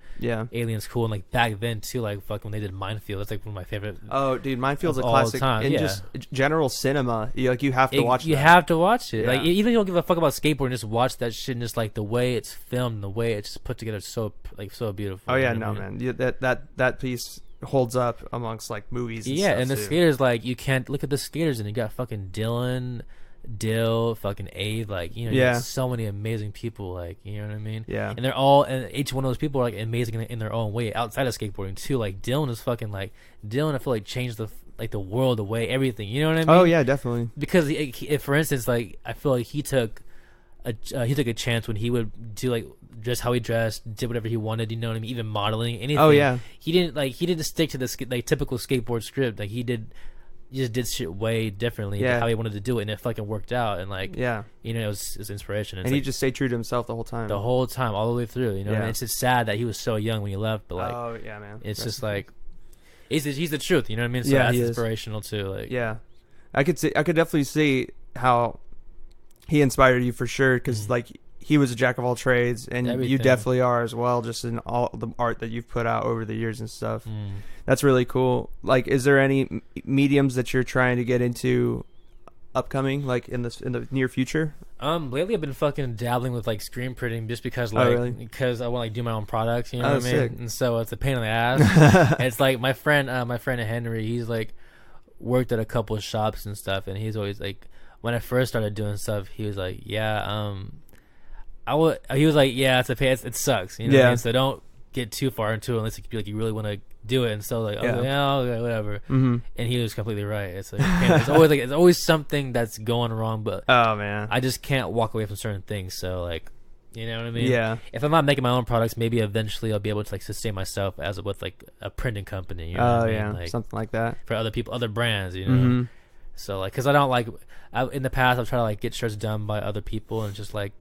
Alien's cool, and like back then too, like fuck when they did Minefield. That's like one of my favorite. Oh, dude, Minefield's a classic. And just general cinema, you have to watch. You have to watch it. Like even if you don't give a fuck about skateboarding, just watch that shit. And just like the way it's filmed, the way it's just put together, so beautiful. Oh yeah, no man, that piece holds up amongst like movies and and the skaters, like you can't look at the skaters, and you got fucking Dylan, Dill, fucking Abe, like you got so many amazing people, like you know what I mean, and they're all, and each one of those people are like amazing in their own way outside of skateboarding too. Like Dylan is fucking like Dylan, I feel like changed the world, the way everything, you know what I mean? Oh yeah, definitely. Because if for instance, like I feel like he took a chance when he would do like just how he dressed, did whatever he wanted, you know what I mean? Even modeling, anything. Oh yeah. He didn't stick to the like typical skateboard script. Like he just did shit way differently how he wanted to do it, and it fucking worked out. And like you know, it was inspiration. And he just stayed true to himself the whole time. All the way through. You know, and it's just sad that he was so young when he left. But like, oh yeah, man, it's just like he's the truth. You know what I mean? So that's inspirational too. Like I could definitely see how he inspired you for sure, because like he was a jack of all trades, and you definitely are as well, just in all the art that you've put out over the years and stuff. That's really cool. Like, is there any mediums that you're trying to get into upcoming, like in the near future? Lately I've been fucking dabbling with like screen printing, just because like because I want to like do my own products, you know what I mean? Sick. And so it's a pain in the ass. It's like my friend Henry, he's like worked at a couple of shops and stuff, and he's always like, when I first started doing stuff, he was like, he was like, it's a pain. It sucks, you know what I mean? So don't get too far into it unless you really want to do it. And so like, okay, whatever. And he was completely right. It's like it's always something that's going wrong, but oh man, I just can't walk away from certain things. So like, you know what I mean? Yeah. If I'm not making my own products, maybe eventually I'll be able to like sustain myself with like a printing company. You know what I mean? Like, something like that for other people, other brands. You know. So like, because I don't like, in the past I've tried to like get shirts done by other people, and just like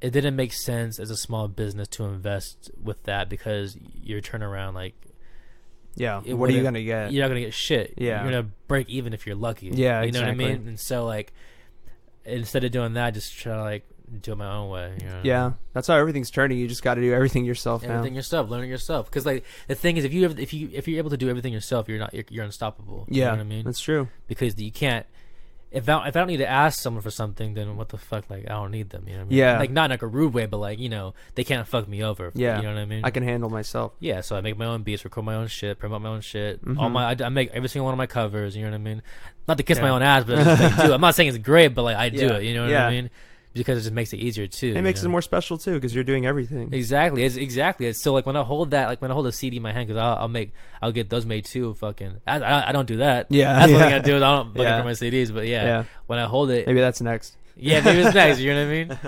it didn't make sense as a small business to invest with that, because your turnaround, like what are you gonna get? You're not gonna get shit. You're gonna break even if you're lucky. You know what I mean? And so like, instead of doing that, just try to like do it my own way. You know? That's how everything's turning. You just got to do everything yourself now. Learning yourself. Because like the thing is, if you're able to do everything yourself, you're unstoppable. You know what I mean? That's true. Because you can't. If I don't need to ask someone for something, then what the fuck? Like, I don't need them. You know what I mean? Yeah. Like, not in like a rude way, but like, you know, they can't fuck me over. Yeah. You know what I mean? I can handle myself. Yeah. So I make my own beats, record my own shit, promote my own shit. I make every single one of my covers. You know what I mean? Not to kiss my own ass, but I just like, do. I'm not saying it's great, but like I do it. You know what I mean? because it just makes it easier too. It makes it more special too because you're doing everything. Exactly. It's so like when I hold that, like when I hold a CD in my hand, because I'll get those made too. Fucking, I don't do that. Yeah, that's yeah. what I gotta do. I don't looking for my CDs, but yeah, when I hold it, maybe that's next. Yeah, maybe it's next. You know what I mean?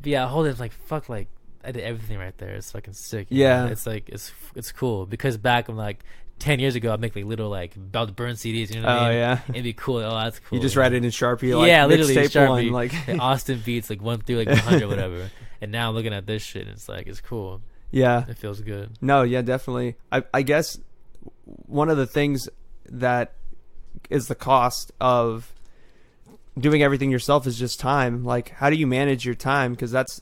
But yeah, I hold it. It's like fuck, like I did everything right there. It's fucking sick. Yeah, it's like it's cool because back in like 10 years ago, I'd make like little like about to burn CDs. You know what I mean? Yeah, it'd be cool. Oh, that's cool. You just write it in Sharpie. Like, yeah, literally Sharpie. One, like Austin beats like 1 through like 100, whatever. And now I'm looking at this shit, and it's like it's cool. Yeah, it feels good. No, yeah, definitely. I guess one of the things that is the cost of doing everything yourself is just time. Like, how do you manage your time? Because that's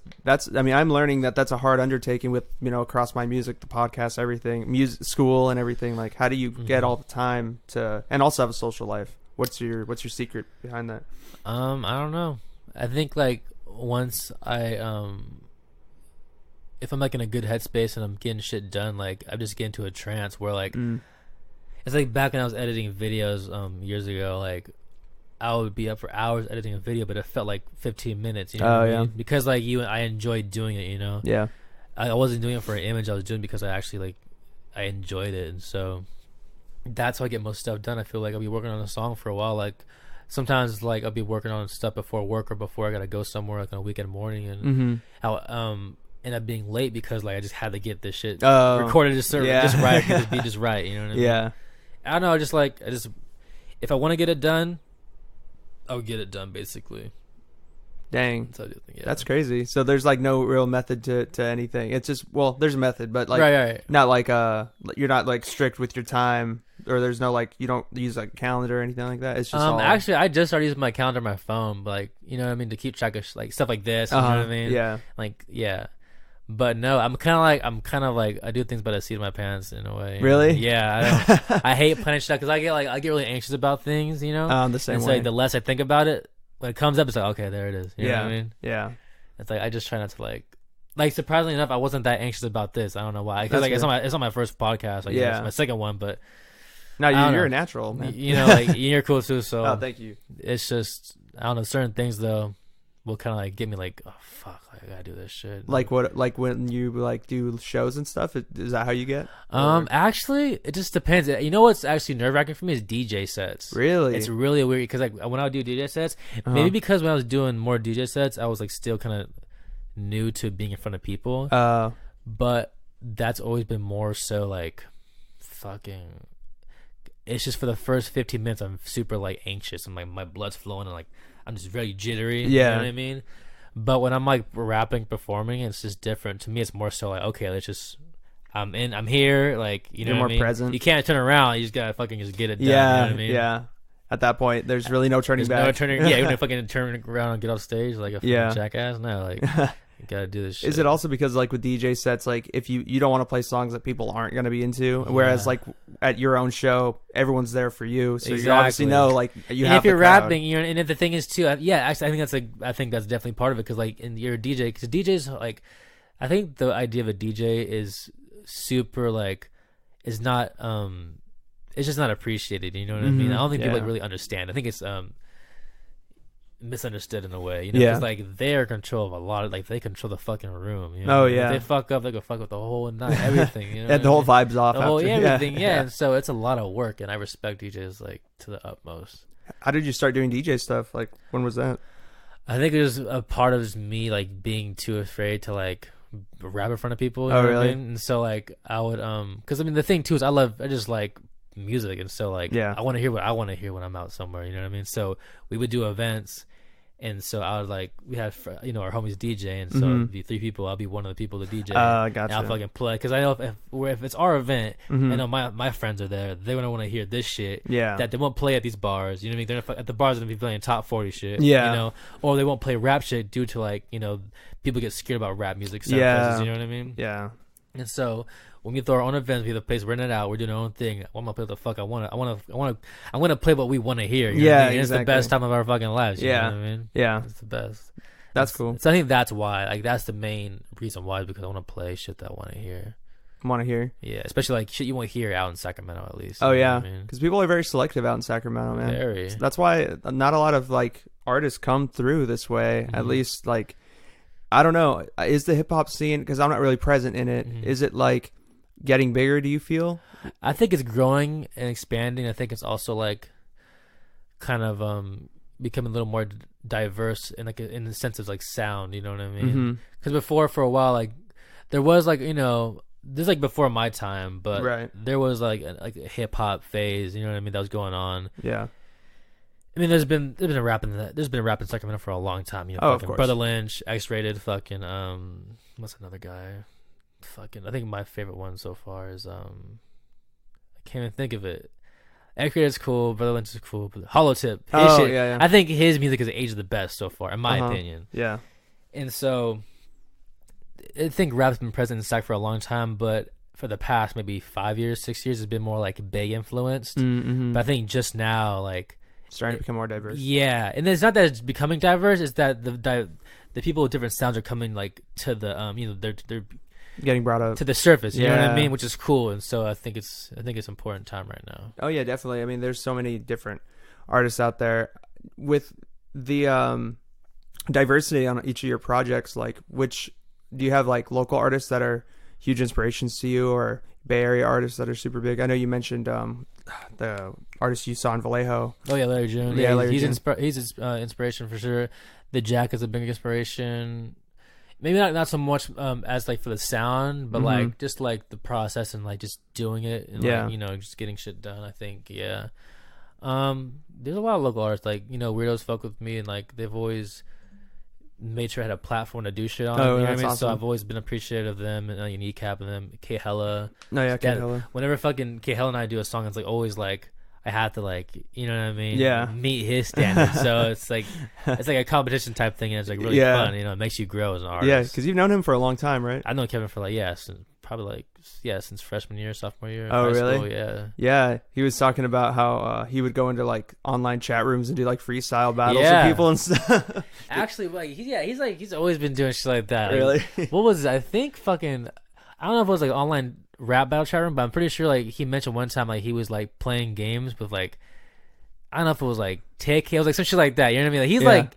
I mean, I'm learning that's a hard undertaking with, you know, across my music, the podcast, everything, music, school, and everything. Like, how do you get all the time to, and also have a social life? What's your secret behind that? I don't know. I think like once I if I'm like in a good headspace and I'm getting shit done, like I just get into a trance where like it's like back when I was editing videos years ago, like I would be up for hours editing a video, but it felt like 15 minutes. You know what I mean? Because like I enjoyed doing it. You know. Yeah. I wasn't doing it for an image. I was doing it because I actually like I enjoyed it, and so that's how I get most stuff done. I feel like I'll be working on a song for a while. Like sometimes like I'll be working on stuff before work or before I gotta go somewhere like on a weekend morning, and I'll end up being late because like I just had to get this shit recorded just right, get this beat just right. You know what I mean? Yeah. I don't know. I just if I want to get it done, I'll get it done, basically. Dang. That's crazy. So there's like no real method to anything. It's just, well, there's a method, but like right. Not like you're not like strict with your time, or there's no like, you don't use like a calendar or anything like that. It's just actually I just started using my calendar on my phone, but like, you know what I mean, to keep track of like stuff like this, you know what I mean? Yeah. Like, yeah. But no, I'm kind of like I do things by the seat of my pants in a way. Really? Yeah. I hate planning stuff because I get really anxious about things, you know. The same way. way. Like the less I think about it, when it comes up, it's like, okay, there it is. You know what I mean? Yeah. It's like I just try not to like surprisingly enough, I wasn't that anxious about this. I don't know why. Because like it's not my first podcast. Like, it's my second one, but no, you're a natural, man. You know, like you're cool too. So oh, thank you. It's just I don't know, certain things though will kind of like get me like, oh fuck, like, I gotta do this shit. Like what? Like when you like do shows and stuff? Is that how you get? Actually, it just depends. You know what's actually nerve wracking for me is DJ sets. Really? It's really weird because like when I would do DJ sets, maybe because when I was doing more DJ sets, I was like still kind of new to being in front of people. But that's always been more so like fucking. It's just for the first 15 minutes, I'm super like anxious and like my blood's flowing and like I'm just very jittery. Yeah. You know what I mean? But when I'm like rapping, performing, it's just different. To me, it's more so like, okay, let's just, I'm here. Like, you know You're what more I mean? present. You can't turn around. You just gotta fucking just get it done. Yeah. You know what I mean? Yeah. At that point, there's really no turning back. No turning. Yeah, you're gonna fucking turn around and get off stage like a fucking jackass. No, like you gotta do this shit. Is it also because like with DJ sets, like if you don't want to play songs that people aren't gonna be into, whereas like at your own show, everyone's there for you, so you obviously know like you have. If you're rapping, and if the thing is too, actually, I think that's definitely part of it because like in you're a DJ, because DJs like, I think the idea of a DJ is super like, is not it's just not appreciated. You know what I mean? I don't think people like really understand. I think it's misunderstood in a way, you know, because like they're in control of a lot of like they control the fucking room. You know? If they fuck up, they go fuck with the whole night, everything. You know, the whole vibe's off. The whole everything, And so it's a lot of work, and I respect DJs like to the utmost. How did you start doing DJ stuff? Like when was that? I think it was a part of just me like being too afraid to like rap in front of people. You oh know really? What I mean? And so like I would because I mean the thing too is I just like music, and so like I want to hear what I want to hear when I'm out somewhere. You know what I mean? So we would do events. And so I was like, we had, you know, our homies DJ, and so it'd be 3 people. I'll be one of the people to DJ. Gotcha. And I'll fucking play because I know if it's our event, I know my friends are there. They're gonna want to hear this shit. Yeah. That they won't play at these bars. You know what I mean? They're at the bars gonna be playing top 40 shit. Yeah. You know, or they won't play rap shit due to like, you know, people get scared about rap music. Places, you know what I mean? Yeah. And so when we throw our own events, we have a place, we're renting it out, we're doing our own thing. I'm gonna play what the fuck I want. I'm gonna play what we want to hear. You know what I mean? Exactly. It's the best time of our fucking lives. You know what I mean? Yeah, it's the best. That's cool. So I think that's why. Like that's the main reason why, is because I want to play shit that I want to hear. Yeah, especially like shit you won't hear out in Sacramento at least. Oh yeah, because people are very selective out in Sacramento, man. Very. So that's why not a lot of like artists come through this way. At least, like, I don't know, is the hip hop scene, because I'm not really present in it, is it like getting bigger, do you feel? I think it's growing and expanding. I think it's also like kind of becoming a little more diverse in like in the sense of like sound, you know what I mean? Because before, for a while, like there was like, you know, this is like before my time, but there was like a hip hop phase, you know what I mean, that was going on. Yeah. I mean, there's been a rap in Sacramento for a long time. You know, of course. Brother Lynch, X-Rated, fucking what's another guy? Fucking, I think my favorite one so far is I can't even think of it. X-Rated's cool, Brother Lynch is cool, but Holotip, his shit, yeah. I think his music is aged the best so far, in my opinion. Yeah. And so, I think rap's been present in Sac for a long time, but for the past maybe 5 years, 6 years, it's been more like Bay influenced. But I think just now, like, starting to become more diverse. Yeah, and it's not that it's becoming diverse; it's that the people with different sounds are coming like to the you know, they're getting brought up to the surface. You know what I mean? Which is cool, and so I think it's important time right now. Oh yeah, definitely. I mean, there's so many different artists out there with the diversity on each of your projects. Like, which do you have like local artists that are huge inspirations to you, or Bay Area artists that are super big? I know you mentioned the artist you saw in Vallejo. Oh yeah, Larry June. Yeah, Larry he's June. He's inspiration for sure. The Jack is a big inspiration. Maybe not so much as like for the sound, but like just like the process and like just doing it and like, you know, just getting shit done. I think there's a lot of local artists, like, you know, Weirdos fuck with me, and like they've always made sure I had a platform to do shit on. Oh, you know that's what I mean? awesome. So I've always been appreciative of them and kneecap of them. K Hella. No, yeah, K Hella. Whenever fucking K Hella and I do a song, it's like always like I have to, like, you know what I mean? Yeah. Meet his standards. So it's like a competition type thing, and it's like really fun. You know, it makes you grow as an artist. Yeah, because you've known him for a long time, right? I've known Kevin for like since freshman year, sophomore year. Oh, really? School, yeah. Yeah, he was talking about how he would go into like online chat rooms and do like freestyle battles with people and stuff. Actually, like he's always been doing shit like that. Really? Like, what was it? I think fucking, I don't know if it was like online rap battle chat room, but I'm pretty sure like he mentioned one time like he was like playing games with like, I don't know if it was like Tick, it was like some shit like that. You know what I mean? Like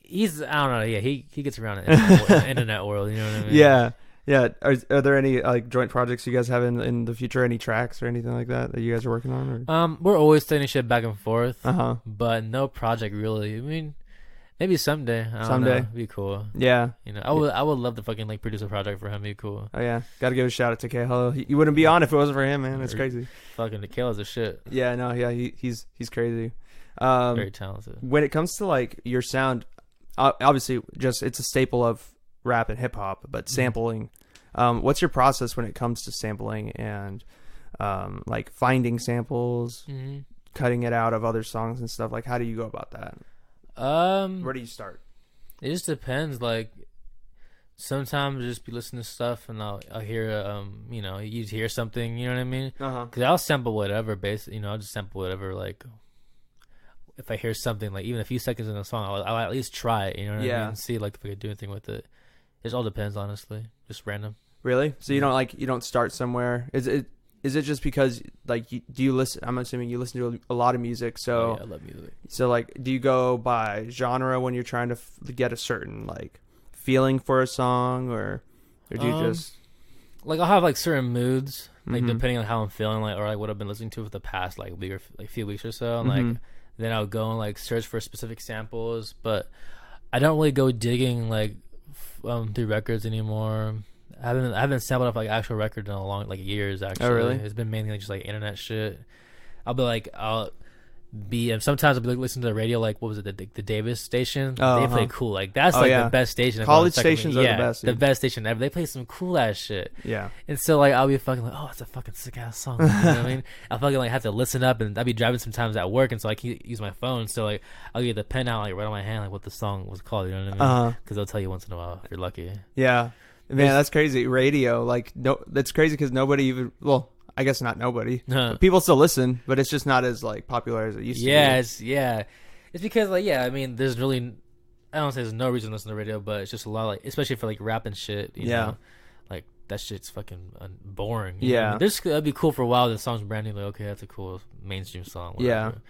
he's I don't know. Yeah, he gets around in the internet world. You know what I mean? Yeah. Yeah. Are there any like joint projects you guys have in the future? Any tracks or anything like that you guys are working on? Or? We're always sending shit back and forth. But no project really. I mean, maybe someday. I don't know. It'd be cool. Yeah. You know, I would love to fucking like produce a project for him. It'd be cool. Oh yeah. Gotta give a shout out to K. Hello. You wouldn't be on if it wasn't for him, man. It's crazy. Fucking Kayla's a shit. Yeah. No. Yeah. He's crazy. Very talented. When it comes to like your sound, obviously, just it's a staple of rap and hip hop, but sampling. What's your process when it comes to sampling and like finding samples, cutting it out of other songs and stuff? Like, how do you go about that? Where do you start? It just depends. Like, sometimes I just be listening to stuff and I'll hear you know, you hear something, you know what I mean? Because I'll sample whatever, basically. You know, I'll just sample whatever. Like, if I hear something, like even a few seconds in a song, I'll at least try it. You know what I mean? And see like if I could do anything with it. It just all depends, honestly. Just random. Really? So you don't start somewhere? Is it just because like do you listen? I'm assuming you listen to a lot of music. So I love music. So like, do you go by genre when you're trying to get a certain like feeling for a song, or do you just like I'll have like certain moods, like depending on how I'm feeling, like or like what I've been listening to for the past like week or like few weeks or so, and like then I'll go and like search for specific samples, but I don't really go digging like through records anymore. I haven't sampled off like actual record in a long like years actually. Oh really? It's been mainly just like internet shit. Sometimes I'll be like listening to the radio, like what was it, the Davis station? They play cool, like that's the best station. College stations are the best. The best station ever. They play some cool ass shit. Yeah. And so like I'll be fucking like, oh, it's a fucking sick ass song. You know what I mean? I'll fucking like have to listen up, and I'll be driving sometimes at work, and so I can't use my phone. So like I'll get the pen out, like right on my hand, like what the song was called. You know what I mean? Because they'll tell you once in a while if you're lucky. Yeah. Man, that's crazy. Radio, like that's crazy because nobody even. Well, I guess not nobody. People still listen, but it's just not as like popular as it used to be. It's because like I mean, there's really, I don't say there's no reason to listen to radio, but it's just a lot like, especially for like rap and shit. You know? Like that shit's fucking boring. You know what I mean? That'd be cool for a while. The song's brand new, like okay, that's a cool mainstream song. Whatever.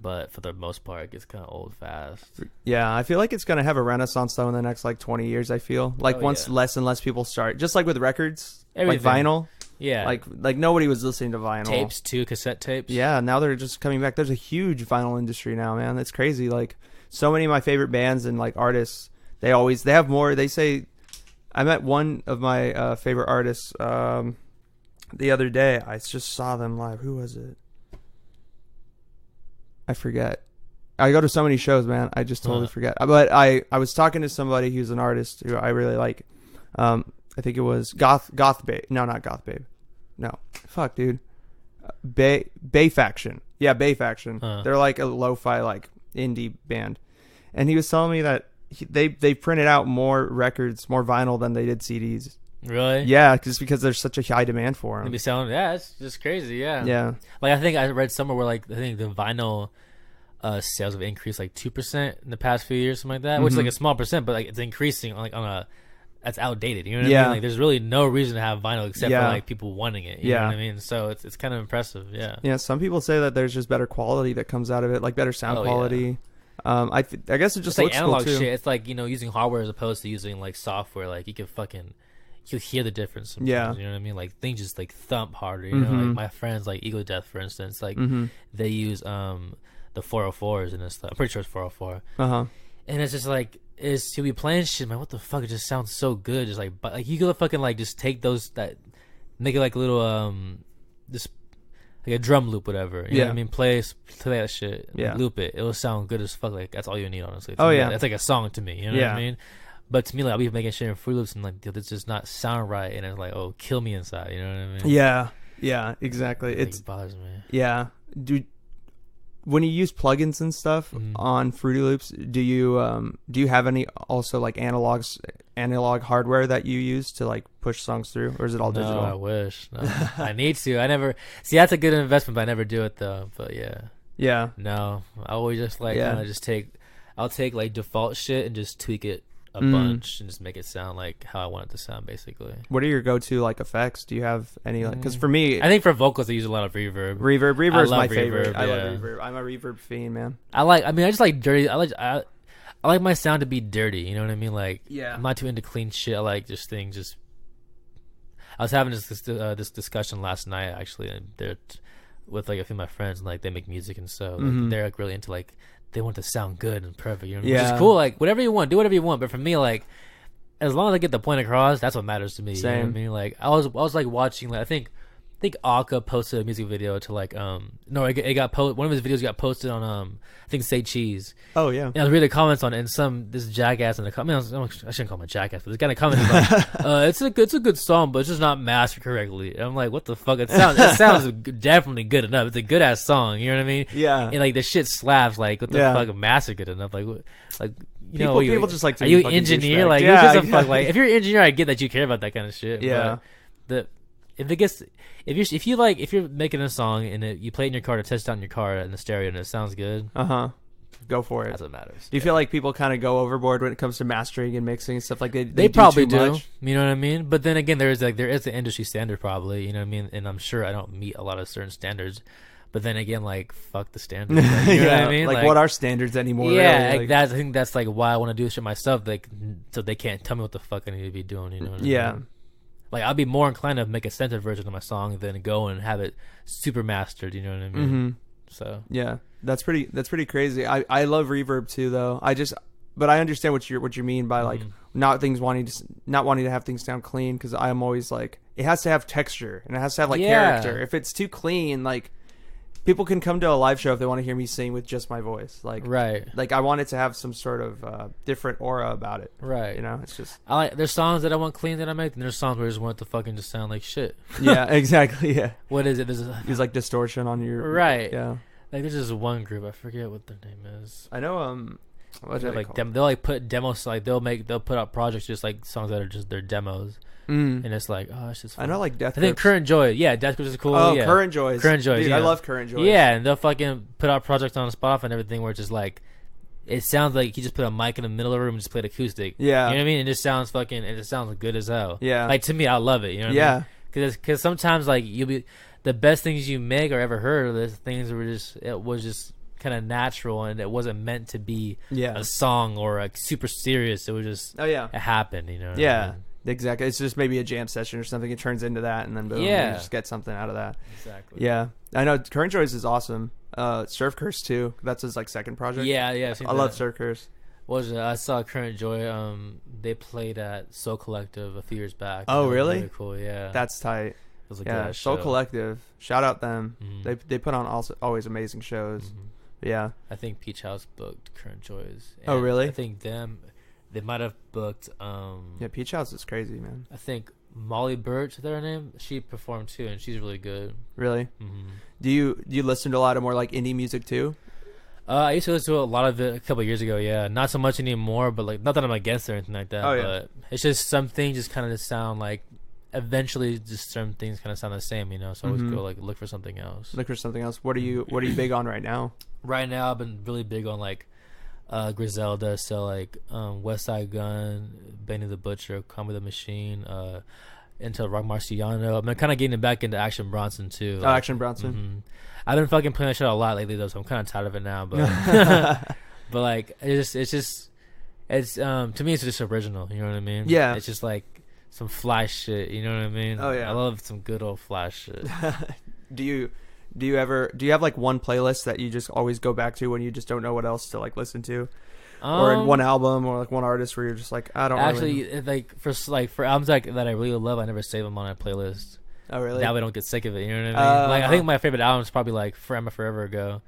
But for the most part, it gets kind of old fast. Yeah, I feel like it's gonna have a renaissance though in the next like 20 years. I feel like once less and less people start, just like with records, like vinyl. Yeah, like nobody was listening to vinyl. Tapes too, cassette tapes. Yeah, now they're just coming back. There's a huge vinyl industry now, man. It's crazy. Like so many of my favorite bands and like artists, they have more. They say, I met one of my favorite artists the other day. I just saw them live. Who was it? I forget. I go to so many shows, man. I just totally forget. But I was talking to somebody who's an artist who I really like. I think it was Goth Babe. No, not Goth Babe. No. Fuck, dude. Bay Faction. Yeah, Bay Faction. They're like a lo-fi like indie band. And he was telling me that they printed out more records, more vinyl than they did CDs. Really? Yeah, just because there's such a high demand for them. Maybe selling. Yeah, it's just crazy. Yeah. Yeah. Like I think I read somewhere where like I think the vinyl sales have increased like 2% in the past few years, something like that, which is like a small percent, but like it's increasing like on a that's outdated. You know what I mean? Like there's really no reason to have vinyl except for like people wanting it. You know what I mean? So it's kind of impressive. Yeah. Yeah. Some people say that there's just better quality that comes out of it, like better sound quality. Yeah. I guess it just looks like analog cool too. shit. It's like, you know, using hardware as opposed to using like software. Like you hear the difference sometimes. Yeah. You know what I mean? Like things just like thump harder. You know, like my friends like Ego Death, for instance, like they use the 404s and stuff. I'm pretty sure it's 404. And it's just like he'll be playing shit, man. What the fuck? It just sounds so good. Just like, but like you could fucking like just take those that make it like a little just like a drum loop, whatever. You know what I mean? Play that shit. Yeah. Loop it. It'll sound good as fuck. Like that's all you need, honestly. It's like a song to me. You know what I mean? But to me, like I'll be making shit in Fruit Loops and like this does not sound right, and it's like, oh, kill me inside. You know what I mean? Yeah. Yeah. Exactly. It bothers me. Yeah. When you use plugins and stuff on Fruity Loops, do you have any also like analog hardware that you use to like push songs through, or is it all digital? No, I wish. No. I need to. I never see. That's a good investment, but I never do it though. But yeah. No, I always just like kind of just I'll take like default shit and just tweak it a bunch and just make it sound like how I want it to sound, basically. What are your go-to like effects? Do you have any like? Because for me, I think for vocals I use a lot of reverb. Reverb is my favorite. Yeah. I love reverb. I'm a reverb fiend, man. I just like dirty. I like my sound to be dirty. You know what I mean? Like, I'm not too into clean shit. I like just things. I was having this discussion last night actually, and they're with like a few of my friends, and like they make music and so like, they're like really into like. They want it to sound good and perfect, you know, which is cool. Like whatever you want, do whatever you want. But for me, like as long as I get the point across, that's what matters to me. Same. You know what I mean? Like I was like watching, like I think Aka posted a music video to like it got one of his videos got posted on I think Say Cheese. Oh yeah. And I was reading the comments on it, and this jackass in the comments. I shouldn't call him a jackass, but this guy in the comments like, it's a good song, but it's just not mastered correctly. And I'm like, what the fuck? It sounds definitely good enough. It's a good ass song. You know what I mean? Yeah. And like the shit slaps. Like what the fuck? Mastered good enough? Like you know, people just like to are you an engineer? Like fuck? Like if you're an engineer, I get that you care about that kind of shit. Yeah. But if you're making a song and you play it in your car to test out in your car in the stereo and it sounds good, go for it. That's what matters. Do you feel like people kind of go overboard when it comes to mastering and mixing and stuff like that? They probably do. You know what I mean? But then again, there is an industry standard probably. You know what I mean? And I'm sure I don't meet a lot of certain standards. But then again, like fuck the standards. Like, you know what I mean? Like what are standards anymore? Yeah, really? I think that's like why I want to do this shit myself. Like so they can't tell me what the fuck I need to be doing. You know what I mean? Like I'll be more inclined to make a censored version of my song than go and have it super mastered. You know what I mean? So yeah, that's pretty crazy. I love reverb too, though. But I understand what you mean by like not wanting to have things sound clean, because I'm always like it has to have texture and it has to have like character. If it's too clean, like people can come to a live show if they want to hear me sing with just my voice. Like like I want it to have some sort of different aura about it. Right. You know, it's just there's songs that I want clean that I make, and there's songs where I just want it to fucking just sound like shit. Yeah, exactly. Yeah. What is it? There's like distortion on your Yeah. Like there's just one group, I forget what their name is. I know they'll like put demos, like they'll put out projects just like songs that are just their demos. And it's like, oh, it's just fun. I know, like Death Grips. I think Current Joy. Yeah, Death Grips is cool. Oh, yeah. Current Joys. Dude, I love Current Joys. Yeah, and they'll fucking put out projects on Spotify and everything where it's just like, it sounds like he just put a mic in the middle of the room and just played acoustic. Yeah. You know what I mean? It just sounds good as hell. Yeah. Like, to me, I love it. You know what I mean? Because sometimes, like, the best things you make or ever heard are the things that it was just kind of natural, and it wasn't meant to be Yeah. a song or like super serious. It was just it happened, you know. Yeah. What I mean? Exactly. It's just maybe a jam session or something. It turns into that, and then boom, you just get something out of that. Exactly. Yeah, I know. Current Joys is awesome. Surf Curse too. That's his like second project. Yeah. I love Surf Curse. What was it? I saw Current Joy. They played at Soul Collective a few years back. Oh, really? Really cool. Yeah. That's tight. It was a Yeah, good Soul show. Collective. Shout out them. Mhm. They put on always amazing shows. Mhm. Yeah. I think Peach House booked Current Joys. Oh, And really? I think they might have booked. Yeah, Peach House is crazy, man. I think Molly Birch, is that her name? She performed too, and she's really good. Really? Mm-hmm. Do you listen to a lot of more like indie music too? I used to listen to a lot of it a couple of years ago. Yeah, not so much anymore, but like not that I'm against it or anything like that. Oh, yeah. But it's just some things just kind of sound like. Eventually, just certain things kind of sound the same, you know. So I always go like look for something else. Look for something else. What are you big on right now? Right now, I've been really big on like Griselda, so like West Side Gun, Benny the Butcher, Comedy the Machine, into Rock Marciano. I'm kind of getting back into Action Bronson too. Oh, Action Bronson. Mm-hmm. I've been fucking playing that shit a lot lately though, so I'm kind of tired of it now. But but like it's to me it's just original. You know what I mean? Yeah. It's just like some fly shit. You know what I mean? Oh yeah. I love some good old fly shit. Do you have like one playlist that you just always go back to when you just don't know what else to like listen to, or in one album or like one artist where you're just like I don't actually really... for albums like that I really love, I never save them on my playlist. Oh really? That way I don't get sick of it. You know what I mean? Like I think my favorite album is probably like Forever Ago.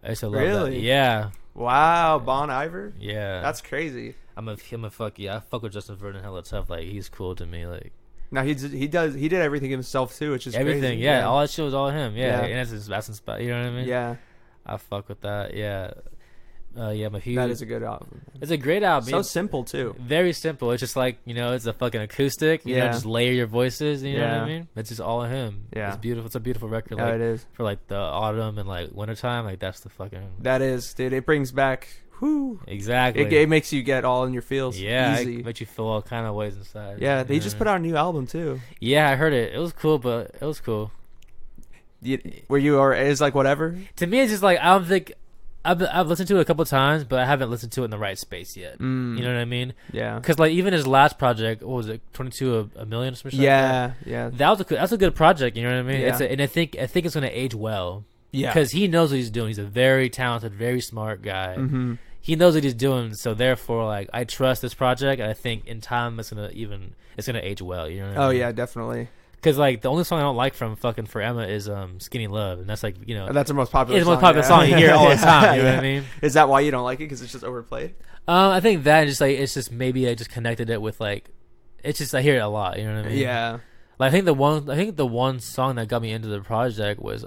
I used to love that. Yeah. Wow, Bon Iver. Yeah. That's crazy. I'm a fuck yeah. I fuck with Justin Vernon hella tough. Like he's cool to me. Like now he did everything himself too, which is everything. Crazy. Yeah, all that shit was all him. Yeah, Yeah. and that's inspired. You know what I mean? Yeah, I fuck with that. Yeah. I'm a huge. that is a good album. It's a great album. So simple too. Very simple. It's just like it's a fucking acoustic. You know, just layer your voices. You know what I Yeah. mean? It's just all of him. Yeah. It's beautiful. It's a beautiful record. Yeah, Like, it is. for like the autumn and like wintertime. Like that's the fucking. That is, dude. It brings back. Whoo. Exactly. It makes you get all in your feels. Yeah, easy. it makes you feel all kind of ways inside. Yeah, they just put out a new album too. Yeah, I heard it. It was cool, but it was cool. Were you or is like whatever? To me, it's just like I don't think I've listened to it a couple times, but I haven't listened to it in the right space yet. You know what I mean? Yeah. Because like even his last project, what was it, 22 a million or something? Yeah, yeah. That's a good project. You know what I mean? Yeah. And I think it's gonna age well. Yeah. Because he knows what he's doing. He's a very talented, very smart guy. Mm-hmm. He knows what he's doing, so therefore, like I trust this project, and I think in time it's gonna age well. You know what I mean? Yeah, definitely. Because like the only song I don't like from fucking For Emma is "Skinny Love," and that's like That's the most popular. It's the most popular song you hear all the time. You know what I mean? Is that why you don't like it? Because it's just overplayed? I think that it's just maybe I just connected it with like it's just I hear it a lot. You know what I mean? Yeah. Like I think the one song that got me into the project was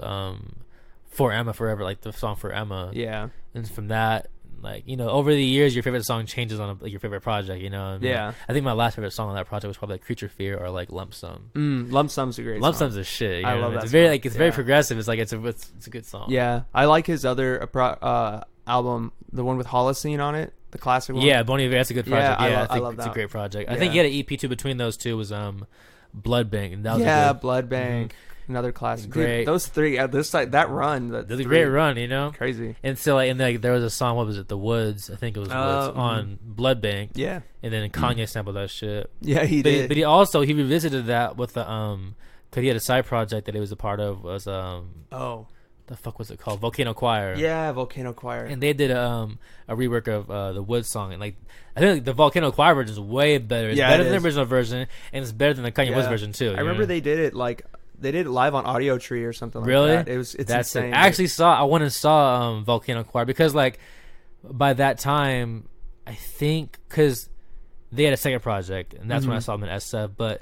For Emma Forever, like the song For Emma. Yeah. And from that, like over the years, your favorite song changes on your favorite project. You know what I mean? Yeah. I think my last favorite song on that project was probably like Creature Fear or like Lump Sum. Lump Sum's a great Lump song. Sum's a shit. You I know love what I mean? that It's very song. like it's very progressive. It's like it's a good song. Yeah. I like his other album, the one with Holocene on it, the classic one. Yeah, Bon Iver, that's a good project. Yeah, I think love it's that. a great project. Yeah. I think he had an EP too between those two was Blood Bank, and that was Yeah, a good, Blood Bank, another classic. Great. Dude, those three at this side, that run, It was a great run, crazy. And so like, there was a song, what was it, The Woods? I think it was Woods on Blood Bank. Yeah, and then Kanye sampled that shit. Yeah, he did. But he revisited that with the because he had a side project that he was a part of was the fuck was it called? Volcano Choir. Yeah, Volcano Choir. And they did a rework of the Woods song, and like I think the Volcano Choir version is way better. It's better than the original version, and it's better than the Kanye Woods version too. I remember they did it live on Audio Tree or something like really? that. It's insane. I actually went and saw Volcano Choir because like by that time I think because they had a second project, and that's when I saw them in SF, but.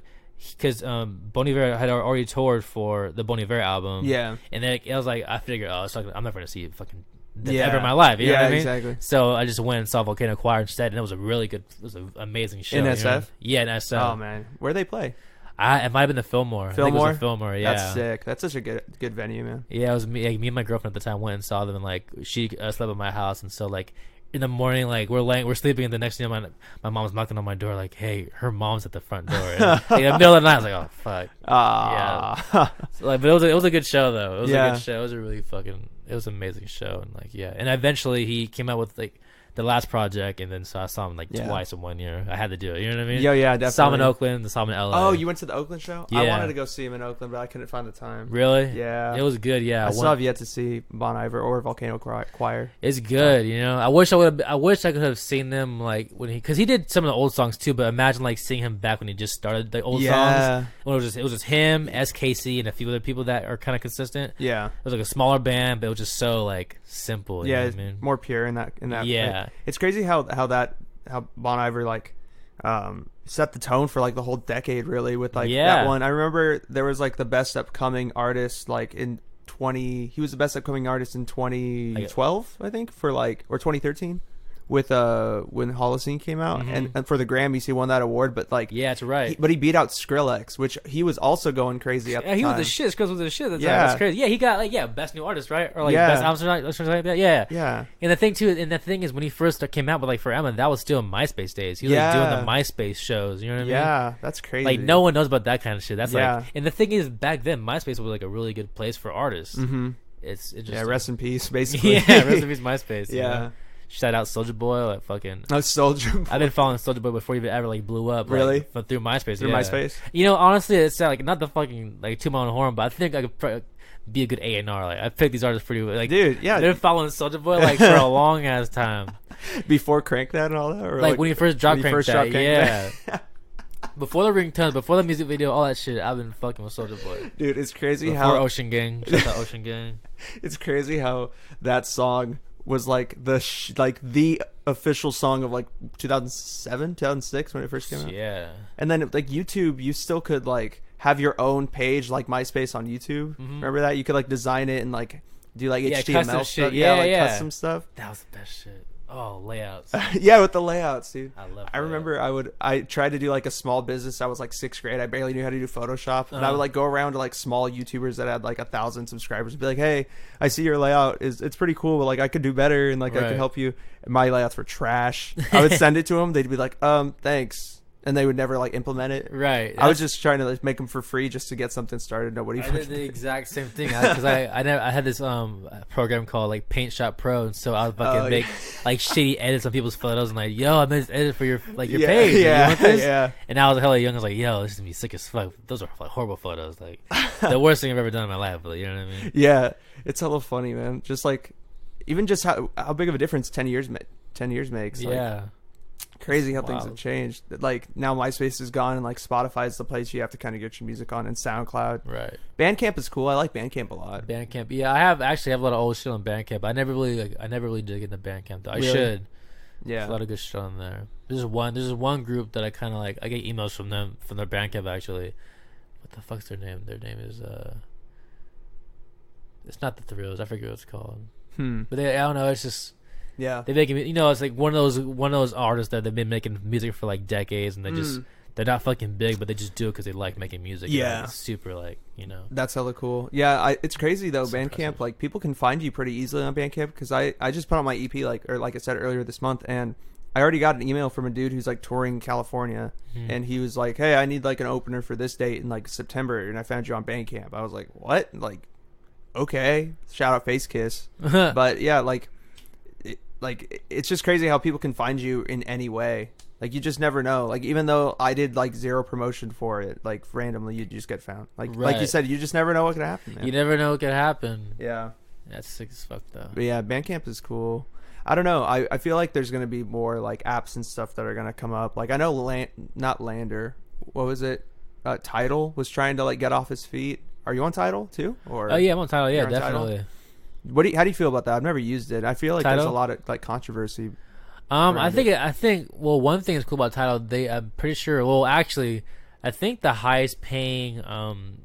Because Bon Iver had already toured for the Bon Iver album, and then I was like, I figured, I'm never gonna see fucking ever in my life, you know what I mean? Exactly. So I just went and saw Volcano Choir instead, and it was an amazing show. In you SF? know? Yeah, in SF. Oh man, where they play? It might have been the Fillmore. I think it was the Fillmore. Yeah, that's sick. That's such a good venue, man. Yeah, it was me and my girlfriend at the time went and saw them, and like she slept at my house, and so like in the morning, like we're sleeping, and the next thing my mom's knocking on my door, like, hey, her mom's at the front door. And, like, in the middle of the night, I was like, oh fuck. Yeah. So, like, but it was a good show though. It was a good show. It was a really it was an amazing show, and like and eventually he came out with like the last project, and then so I saw him like twice in 1 year. I had to do it. You know what I mean? Yeah, definitely. Saw him in Oakland, saw him in LA. Oh, you went to the Oakland show? Yeah. I wanted to go see him in Oakland, but I couldn't find the time. Really? Yeah. It was good. Yeah. I still have yet to see Bon Iver or Volcano Choir. It's good, you know. I wish I could have seen them like because he did some of the old songs too. But imagine like seeing him back when he just started the old songs. When it was just him, SKC, and a few other people that are kind of consistent. Yeah. It was like a smaller band, but it was just so like simple. You know what I mean? More pure in that. Yeah. Like, it's crazy how Bon Iver like set the tone for like the whole decade really with like that one. I remember there was like the best upcoming artist like in he was the best upcoming artist in 2012 I think for like or 2013 with when Holocene came out and for the Grammys he won that award, but like that's right. But he beat out Skrillex, which he was also going crazy at the time. He was the shit. Skrillex was the shit. That's crazy. Yeah, he got like best new artist, right? Or like best album or something like that. Yeah. And the thing is when he first came out with like For Emma, that was still MySpace days. He was like doing the MySpace shows. You know what I mean? Yeah, that's crazy. Like no one knows about that kind of shit. That's like, and the thing is back then MySpace was like a really good place for artists. It's just rest in peace, basically. Rest in peace, MySpace. You know? Shout out Soulja Boy, like fucking. Oh, Soulja Boy. I've been following Soulja Boy before he even ever like blew up. Really? Like, through MySpace. Through MySpace. You know, honestly, it's like not the fucking like toot my own horn, but I think I could be a good A&R. Like I picked these artists pretty like. Dude, yeah. They've been following Soulja Boy like for a long ass time. Before Crank That and all that, or like when you first dropped Crank That. Before the ringtones, before the music video, all that shit, I've been fucking with Soulja Boy. Dude, it's crazy before Ocean Gang. Shout out Ocean Gang. It's crazy how that song was like the official song of like 2007, 2006 when it first came out. Yeah. And then like YouTube, you still could like have your own page like MySpace on YouTube. Remember that? You could like design it and like do like HTML stuff. Shit. Custom stuff. That was the best shit. Oh, layouts. Yeah, with the layouts, dude. I remember I tried to do like a small business. I was like 6th grade. I barely knew how to do Photoshop. And I would like go around to like small YouTubers that had like 1,000 subscribers and be like, hey, I see your layout it's pretty cool, but like I could do better and like I could help you. And my layouts were trash. I would send it to them. They'd be like, thanks. And they would never like implement it. Right. I was just trying to like make them for free just to get something started. Nobody. I did the exact same thing because I had this program called like Paint Shop Pro, and so I would fucking make like shitty edits on people's photos and like, yo, I made this edit for your page. You want this? Yeah. And I was hella young. I was like, yo, this is gonna be sick as fuck. Those are like horrible photos. Like the worst thing I've ever done in my life. But you know what I mean? Yeah, it's hella funny, man. Just like even just how big of a difference 10 years makes. Yeah. Like, crazy how things have changed. Like now MySpace is gone and like Spotify is the place you have to kind of get your music on, and SoundCloud. Right. Bandcamp is cool. I like Bandcamp a lot. Bandcamp. Yeah, I have a lot of old shit on Bandcamp. I never really dig into Bandcamp though. I should. Yeah. There's a lot of good shit on there. There's one group that I kind of like. I get emails from them from their Bandcamp actually. What the fuck's their name? Their name is it's not the Thrills. I forget what it's called. But I don't know. It's just. Yeah, they make it. You know, it's like one of those artists that they've been making music for like decades, and they're not fucking big, but they just do it because they like making music. Yeah, like, it's super like That's hella cool. Yeah, it's crazy though. Bandcamp, impressive. Like people can find you pretty easily on Bandcamp because I just put on my EP like I said earlier this month, and I already got an email from a dude who's like touring California, and he was like, hey, I need like an opener for this date in like September, and I found you on Bandcamp. I was like, what? Like, okay, shout out Face Kiss, but yeah, like it's just crazy how people can find you in any way. Like you just never know. Like even though I did like zero promotion for it, like randomly you just get found. Like you said, you just never know what could happen, man. You never know what could happen. Yeah. That's sick as fuck though. But yeah, Bandcamp is cool. I don't know. I feel like there's gonna be more like apps and stuff that are gonna come up. Like I know not Lander. What was it? Tidal was trying to like get off his feet. Are you on Tidal too? Or oh yeah, I'm on Tidal. Yeah, definitely. Tidal? How do you feel about that? I've never used it. I feel like Tidal? There's a lot of like controversy. I think well, one thing that's cool about Tidal, I'm pretty sure. Well, actually, I think the highest paying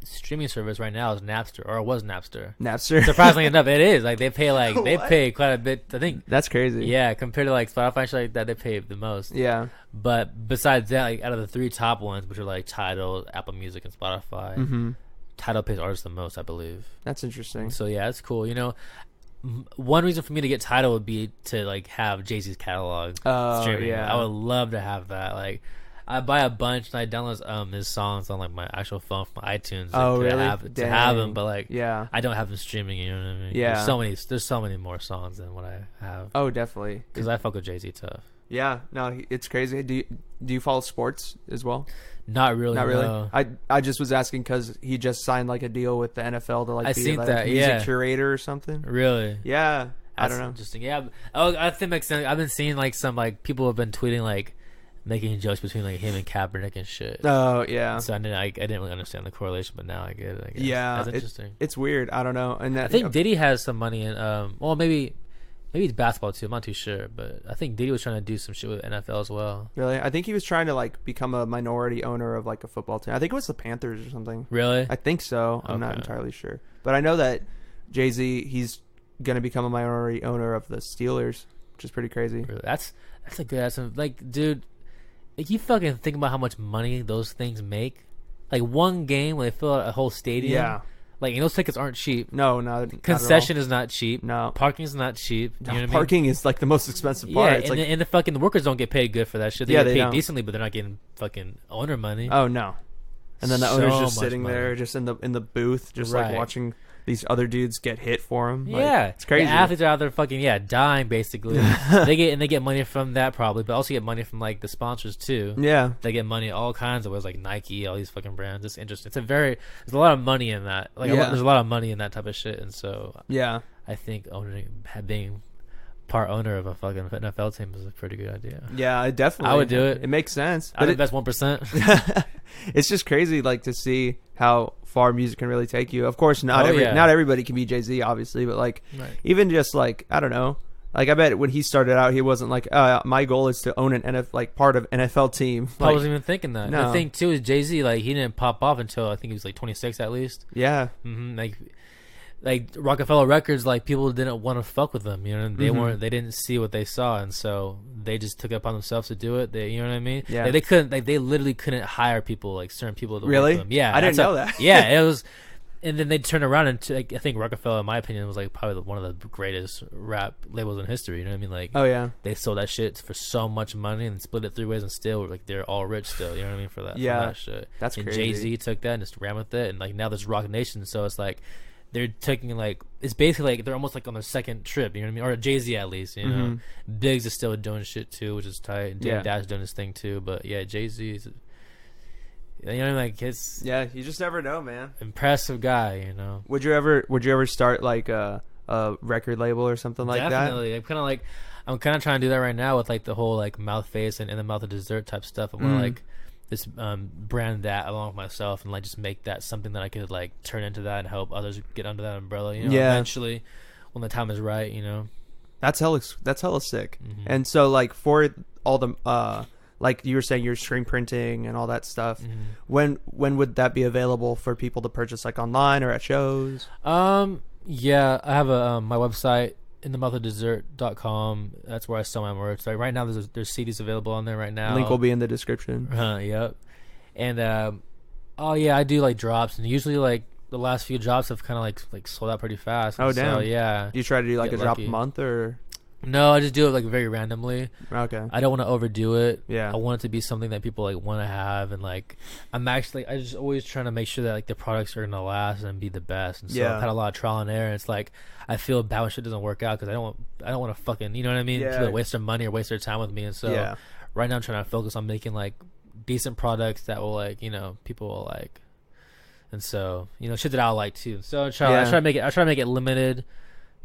streaming service right now is Napster, or it was Napster. Napster. Surprisingly enough, it is. Like they pay quite a bit. I think that's crazy. Yeah, compared to like Spotify and shit like that, they pay the most. Yeah. But besides that, like out of the 3 top ones, which are like Tidal, Apple Music, and Spotify. Tidal pays artists the most, I believe. That's interesting. So yeah, it's cool. You know, one reason for me to get Tidal would be to like have Jay-Z's catalog streaming. Yeah. I would love to have that. Like, I buy a bunch and I download his songs on like my actual phone from iTunes. Oh, really? To have them, but like, yeah, I don't have them streaming. You know what I mean? Yeah. There's so many more songs than what I have. Oh, definitely. Because I fuck with Jay-Z tough. Yeah, no, it's crazy. Do you follow sports as well? Not really. Not really. No. I just was asking because he just signed like a deal with the NFL to like I be seen like that, a music yeah. curator or something. Really? Yeah, I That's don't know. Interesting. Yeah. Oh, I think it makes sense. I've been seeing like some like people have been tweeting like making jokes between like him and Kaepernick and shit. Oh yeah. So I didn't really understand the correlation, but now I get it. I guess. Yeah, That's interesting. It's weird. I don't know. And that, I think Diddy has some money in. Well, maybe it's basketball too. I'm not too sure, but I think Diddy was trying to do some shit with NFL as well. Really, I think he was trying to like become a minority owner of like a football team. I think it was the Panthers or something. Really? I think so. I'm not Okay. entirely sure, but I know that Jay-Z, he's gonna become a minority owner of the Steelers, which is pretty crazy. Really? That's a good ass. Like, dude, like you fucking think about how much money those things make. Like one game when they fill out a whole stadium. Yeah. Like, and those tickets aren't cheap. No, not Concession is not cheap. No. Parking is not cheap. You know what I mean? Parking is like the most expensive part. Yeah, It's and, like, and the fucking workers don't get paid good for that shit. They Yeah, get they paid don't. decently, but they're not getting fucking owner money. oh no, and then the So owner's just much sitting money. there, just in the booth, just like Right. watching these other dudes get hit for him. Like, Yeah, it's crazy. The athletes are out there fucking dying basically. they get money from that probably, but also get money from like the sponsors too. Yeah, They get money all kinds of ways, like Nike, all these fucking brands. It's interesting. There's a lot of money in that. Like Yeah. there's a lot of money in that type of shit, and so yeah. I think being part owner of a fucking NFL team is a pretty good idea. Yeah, I definitely. I would do it. It makes sense. I'd But invest 1%. it's just crazy, like to see how far music can really take you. Of course, not Oh, yeah. not everybody can be Jay-Z, obviously, but like Right. even just like I don't know. Like I bet when he started out, he wasn't like, my goal is to own an NFL, like part of NFL team. I Like, wasn't even thinking that. No. The thing too is Jay-Z, like he didn't pop off until I think he was like 26 at least. yeah, Like Rockefeller Records, like people didn't want to fuck with them. You know, Mhm. they didn't see what they saw, and so they just took it upon themselves to do it. You know what I mean? Yeah. Like, they couldn't, like they literally couldn't hire people, like certain people to Really? work with them. Yeah, I didn't that's know that. Yeah, it was. And then they turned around and like, I think Rockefeller, in my opinion, was like probably one of the greatest rap labels in history. You know what I mean? Like, oh yeah, they sold that shit for so much money and split it three ways, and still like they're all rich still. You know what I mean? For that, Yeah. for that shit. That's and crazy. Jay-Z took that and just ran with it, and like now there's Rock Nation, so it's like they're taking like it's basically like they're almost like on their second trip. You know what I mean? Or Jay-Z at least. You know, Mhm. Biggs is still doing shit too, which is tight. And Yeah. Dash doing his thing too, but yeah, Jay-Z is. You know, like it's yeah. You just never know, man. impressive guy. You know. Would you ever start like a record label or something like Definitely. I'm kind of trying to do that right now with like the whole like mouth face and in the mouth of dessert type stuff. I want to like this brand that along with myself and like just make that something that I could like turn into that and help others get under that umbrella. You know, Yeah. eventually when the time is right. You know. that? That's hella sick. Mhm. And so like for all the like you were saying, you're screen printing and all that stuff. Mhm. When would that be available for people to purchase, like online or at shows? Yeah, I have a my website inthemouthofdessert.com. That's where I sell my merch. Like right now, there's CDs available on there right now. Link will be in the description. Yep. And oh yeah, I do like drops, and usually like the last few drops have kind of like sold out pretty fast. Oh, And damn. So, yeah. Do you try to do like Get a drop lucky. a month or? No, I just do it like very randomly. Okay. I don't want to overdo it. Yeah. I want it to be something that people like want to have, and like I just always trying to make sure that like the products are gonna last and be the best. And so Yeah. I've had a lot of trial and error. And it's like I feel bad when shit doesn't work out because I don't want to fucking, you know what I mean? Yeah. People that waste their money or waste their time with me. And so Yeah. right now I'm trying to focus on making like decent products that will like, you know, people will like. And so, you know, shit that I'll like too. So I try to make it limited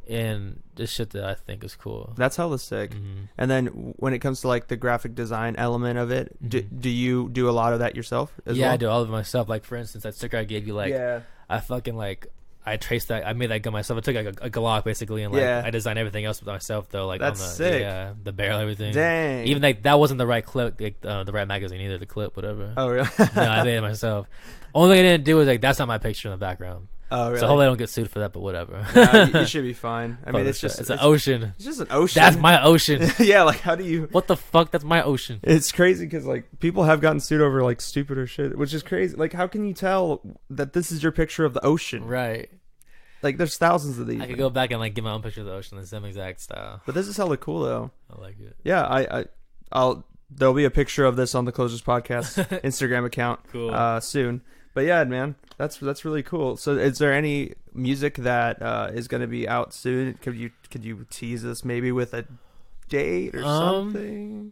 and just shit that I think is cool. That's hella sick. Mhm. And then when it comes to like the graphic design element of it, do you do a lot of that yourself as Yeah, well? I do all of it myself. Like for instance, that sticker I gave you, like yeah. I fucking like I traced that. I made that gun myself. I took like a Glock basically, and like Yeah. I designed everything else with myself though. Like That's on the, sick. Yeah, the barrel, everything. Dang. Even like that wasn't the right clip, like the right magazine either. The clip, whatever. Oh really? No, I made it myself. Only thing I didn't do is like that's not my picture in the background. Oh really? So hopefully I don't get sued for that, but whatever. Nah, you should be fine. I mean, it's an ocean. It's just an ocean. That's my ocean. Yeah, like how do you? What the fuck? That's my ocean. It's crazy because like people have gotten sued over like stupider shit, which is crazy. Like, how can you tell that this is your picture of the ocean? Right. Like, there's thousands of these. I could go back and like get my own picture of the ocean in the same exact style. But this is hella cool though. I like it. Yeah, I'll there'll be a picture of this on the Closers Podcast Instagram account soon. But yeah, man, that's really cool. So, is there any music that is going to be out soon? Could you tease us maybe with a date or something?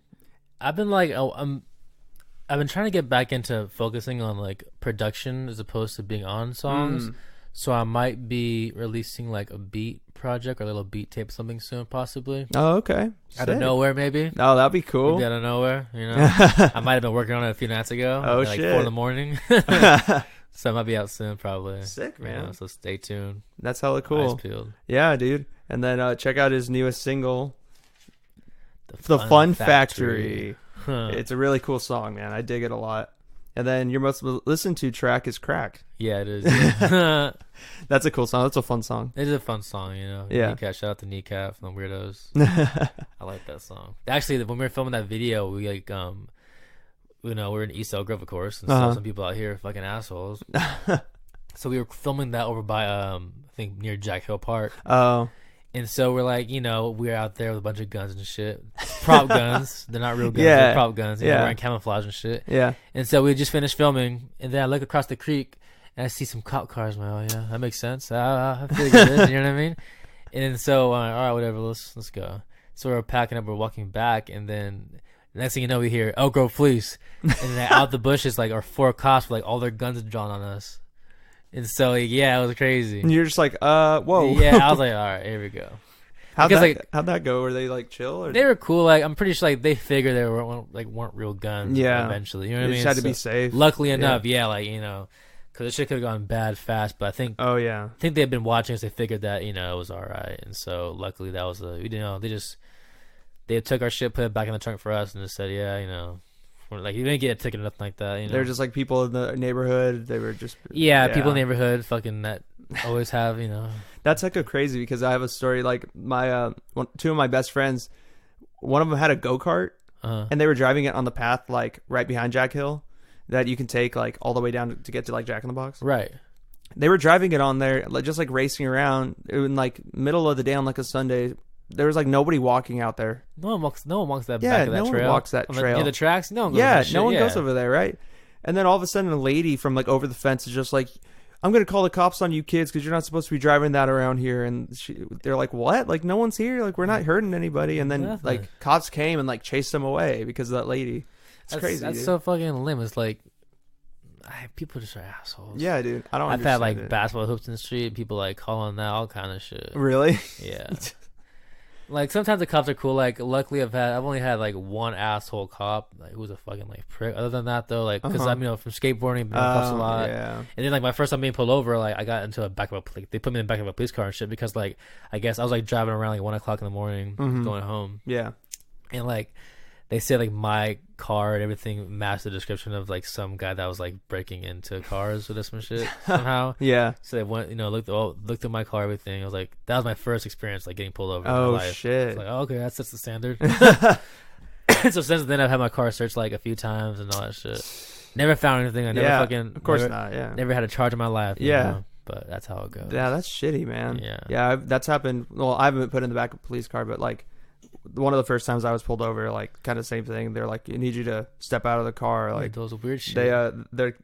I've been like, I've been trying to get back into focusing on like production as opposed to being on songs. So I might be releasing like a beat project or a little beat tape, something soon, possibly. Oh, okay. Out of nowhere, maybe. Oh, that'd be cool. Maybe out of nowhere, you know. I might have been working on it a few nights ago. Oh, like shit. 4 a.m. So it might be out soon, probably. Sick, man. You know, so stay tuned. That's hella cool. Eyes peeled. Yeah, dude. And then check out his newest single, The Fun Factory. Huh. It's a really cool song, man. I dig it a lot. And then your most listened to track is Crack. Yeah, it is. Yeah. That's a cool song. That's a fun song. It is a fun song, you know. Yeah. Kneecap, shout out to Kneecap from the Weirdos. I like that song. Actually, when we were filming that video, we like you know, we're in East Elk Grove, of course, and so some people out here are fucking assholes. So we were filming that over by I think near Jack Hill Park. Oh. And so we're like, you know, we're out there with a bunch of guns and shit. Prop guns. They're not real guns. Yeah. They're prop guns. You know, Yeah. wearing camouflage and shit. Yeah. And so we just finished filming, and then I look across the creek, and I see some cop cars. I'm like, oh, yeah, that makes sense. I figured it is, you know what I mean? And so, all right, whatever, let's go. So we're packing up, we're walking back, and then the next thing you know, we hear Elk Grove Police. And then out the bushes, like, are 4 cops with, like, all their guns drawn on us. And so, yeah, it was crazy. And you're just like, whoa. Yeah, I was like, all right, here we go. How'd Because, that go? Were they like chill? Or? They were cool. Like, I'm pretty sure like they figured they weren't real guns. Yeah. Eventually, you know what I They mean? just had to be safe. Luckily enough, yeah, like, you know, because the shit could have gone bad fast. But I think Oh yeah. they had been watching us. They figured that, you know, it was all right. And so luckily that was you know, they took our shit, put it back in the trunk for us, and just said, yeah, you know, like you didn't get a ticket or nothing like that. You know? They're just like people in the neighborhood. They were just people in the neighborhood, fucking that always have, you know. That's like a crazy because I have a story like my 2 of my best friends, one of them had a go-kart and they were driving it on the path like right behind Jack Hill that you can take like all the way down to get to like Jack in the Box. Right. They were driving it on there like just like racing around in like middle of the day on like a Sunday. There was like nobody walking out there. No one walks that Yeah, back of that no one trail. walks that trail. Near the tracks? No one goes Yeah, over that shit. no one Yeah. goes over there, right? And then all of a sudden a lady from like over the fence is just like, I'm going to call the cops on you kids because you're not supposed to be driving that around here. And they're like, what? Like, no one's here. Like, we're not hurting anybody. And then, Nothing. like, cops came and, like, chased them away because of that lady. It's crazy, That's dude. so fucking lame. It's like, people just are assholes. Yeah, dude. I don't I've understand had, like, it. basketball hoops in the street. People, like, calling that, all kind of shit. Really? Yeah. Like, sometimes the cops are cool. Like, luckily I've only had, like, one asshole cop, like, who was a fucking, like, prick. Other than that, though, like, because I'm, you know, from skateboarding, been on cops a lot. Yeah. And then, like, my first time being pulled over, like, I got into they put me in the back of a police car and shit because, like, I guess I was, like, driving around, like, 1 o'clock in the morning, going home. Yeah. And, like, they said, like, my car and everything matched the description of, like, some guy that was, like, breaking into cars with some shit somehow. Yeah. So they went, you know, looked at my car, everything. I was like, that was my first experience, like, getting pulled over in my Oh, life. shit. It's like, oh, okay, that's the standard. So since then, I've had my car searched, like, a few times and all that shit. Never found anything. I never Of course not, yeah. Never had a charge in my life. You know? But that's how it goes. Yeah, that's shitty, man. Yeah. Yeah, that's happened. Well, I haven't been put in the back of a police car, but, like, one of the first times I was pulled over, like, kind of same thing. They're like, you need you to step out of the car. Like, those weird shit.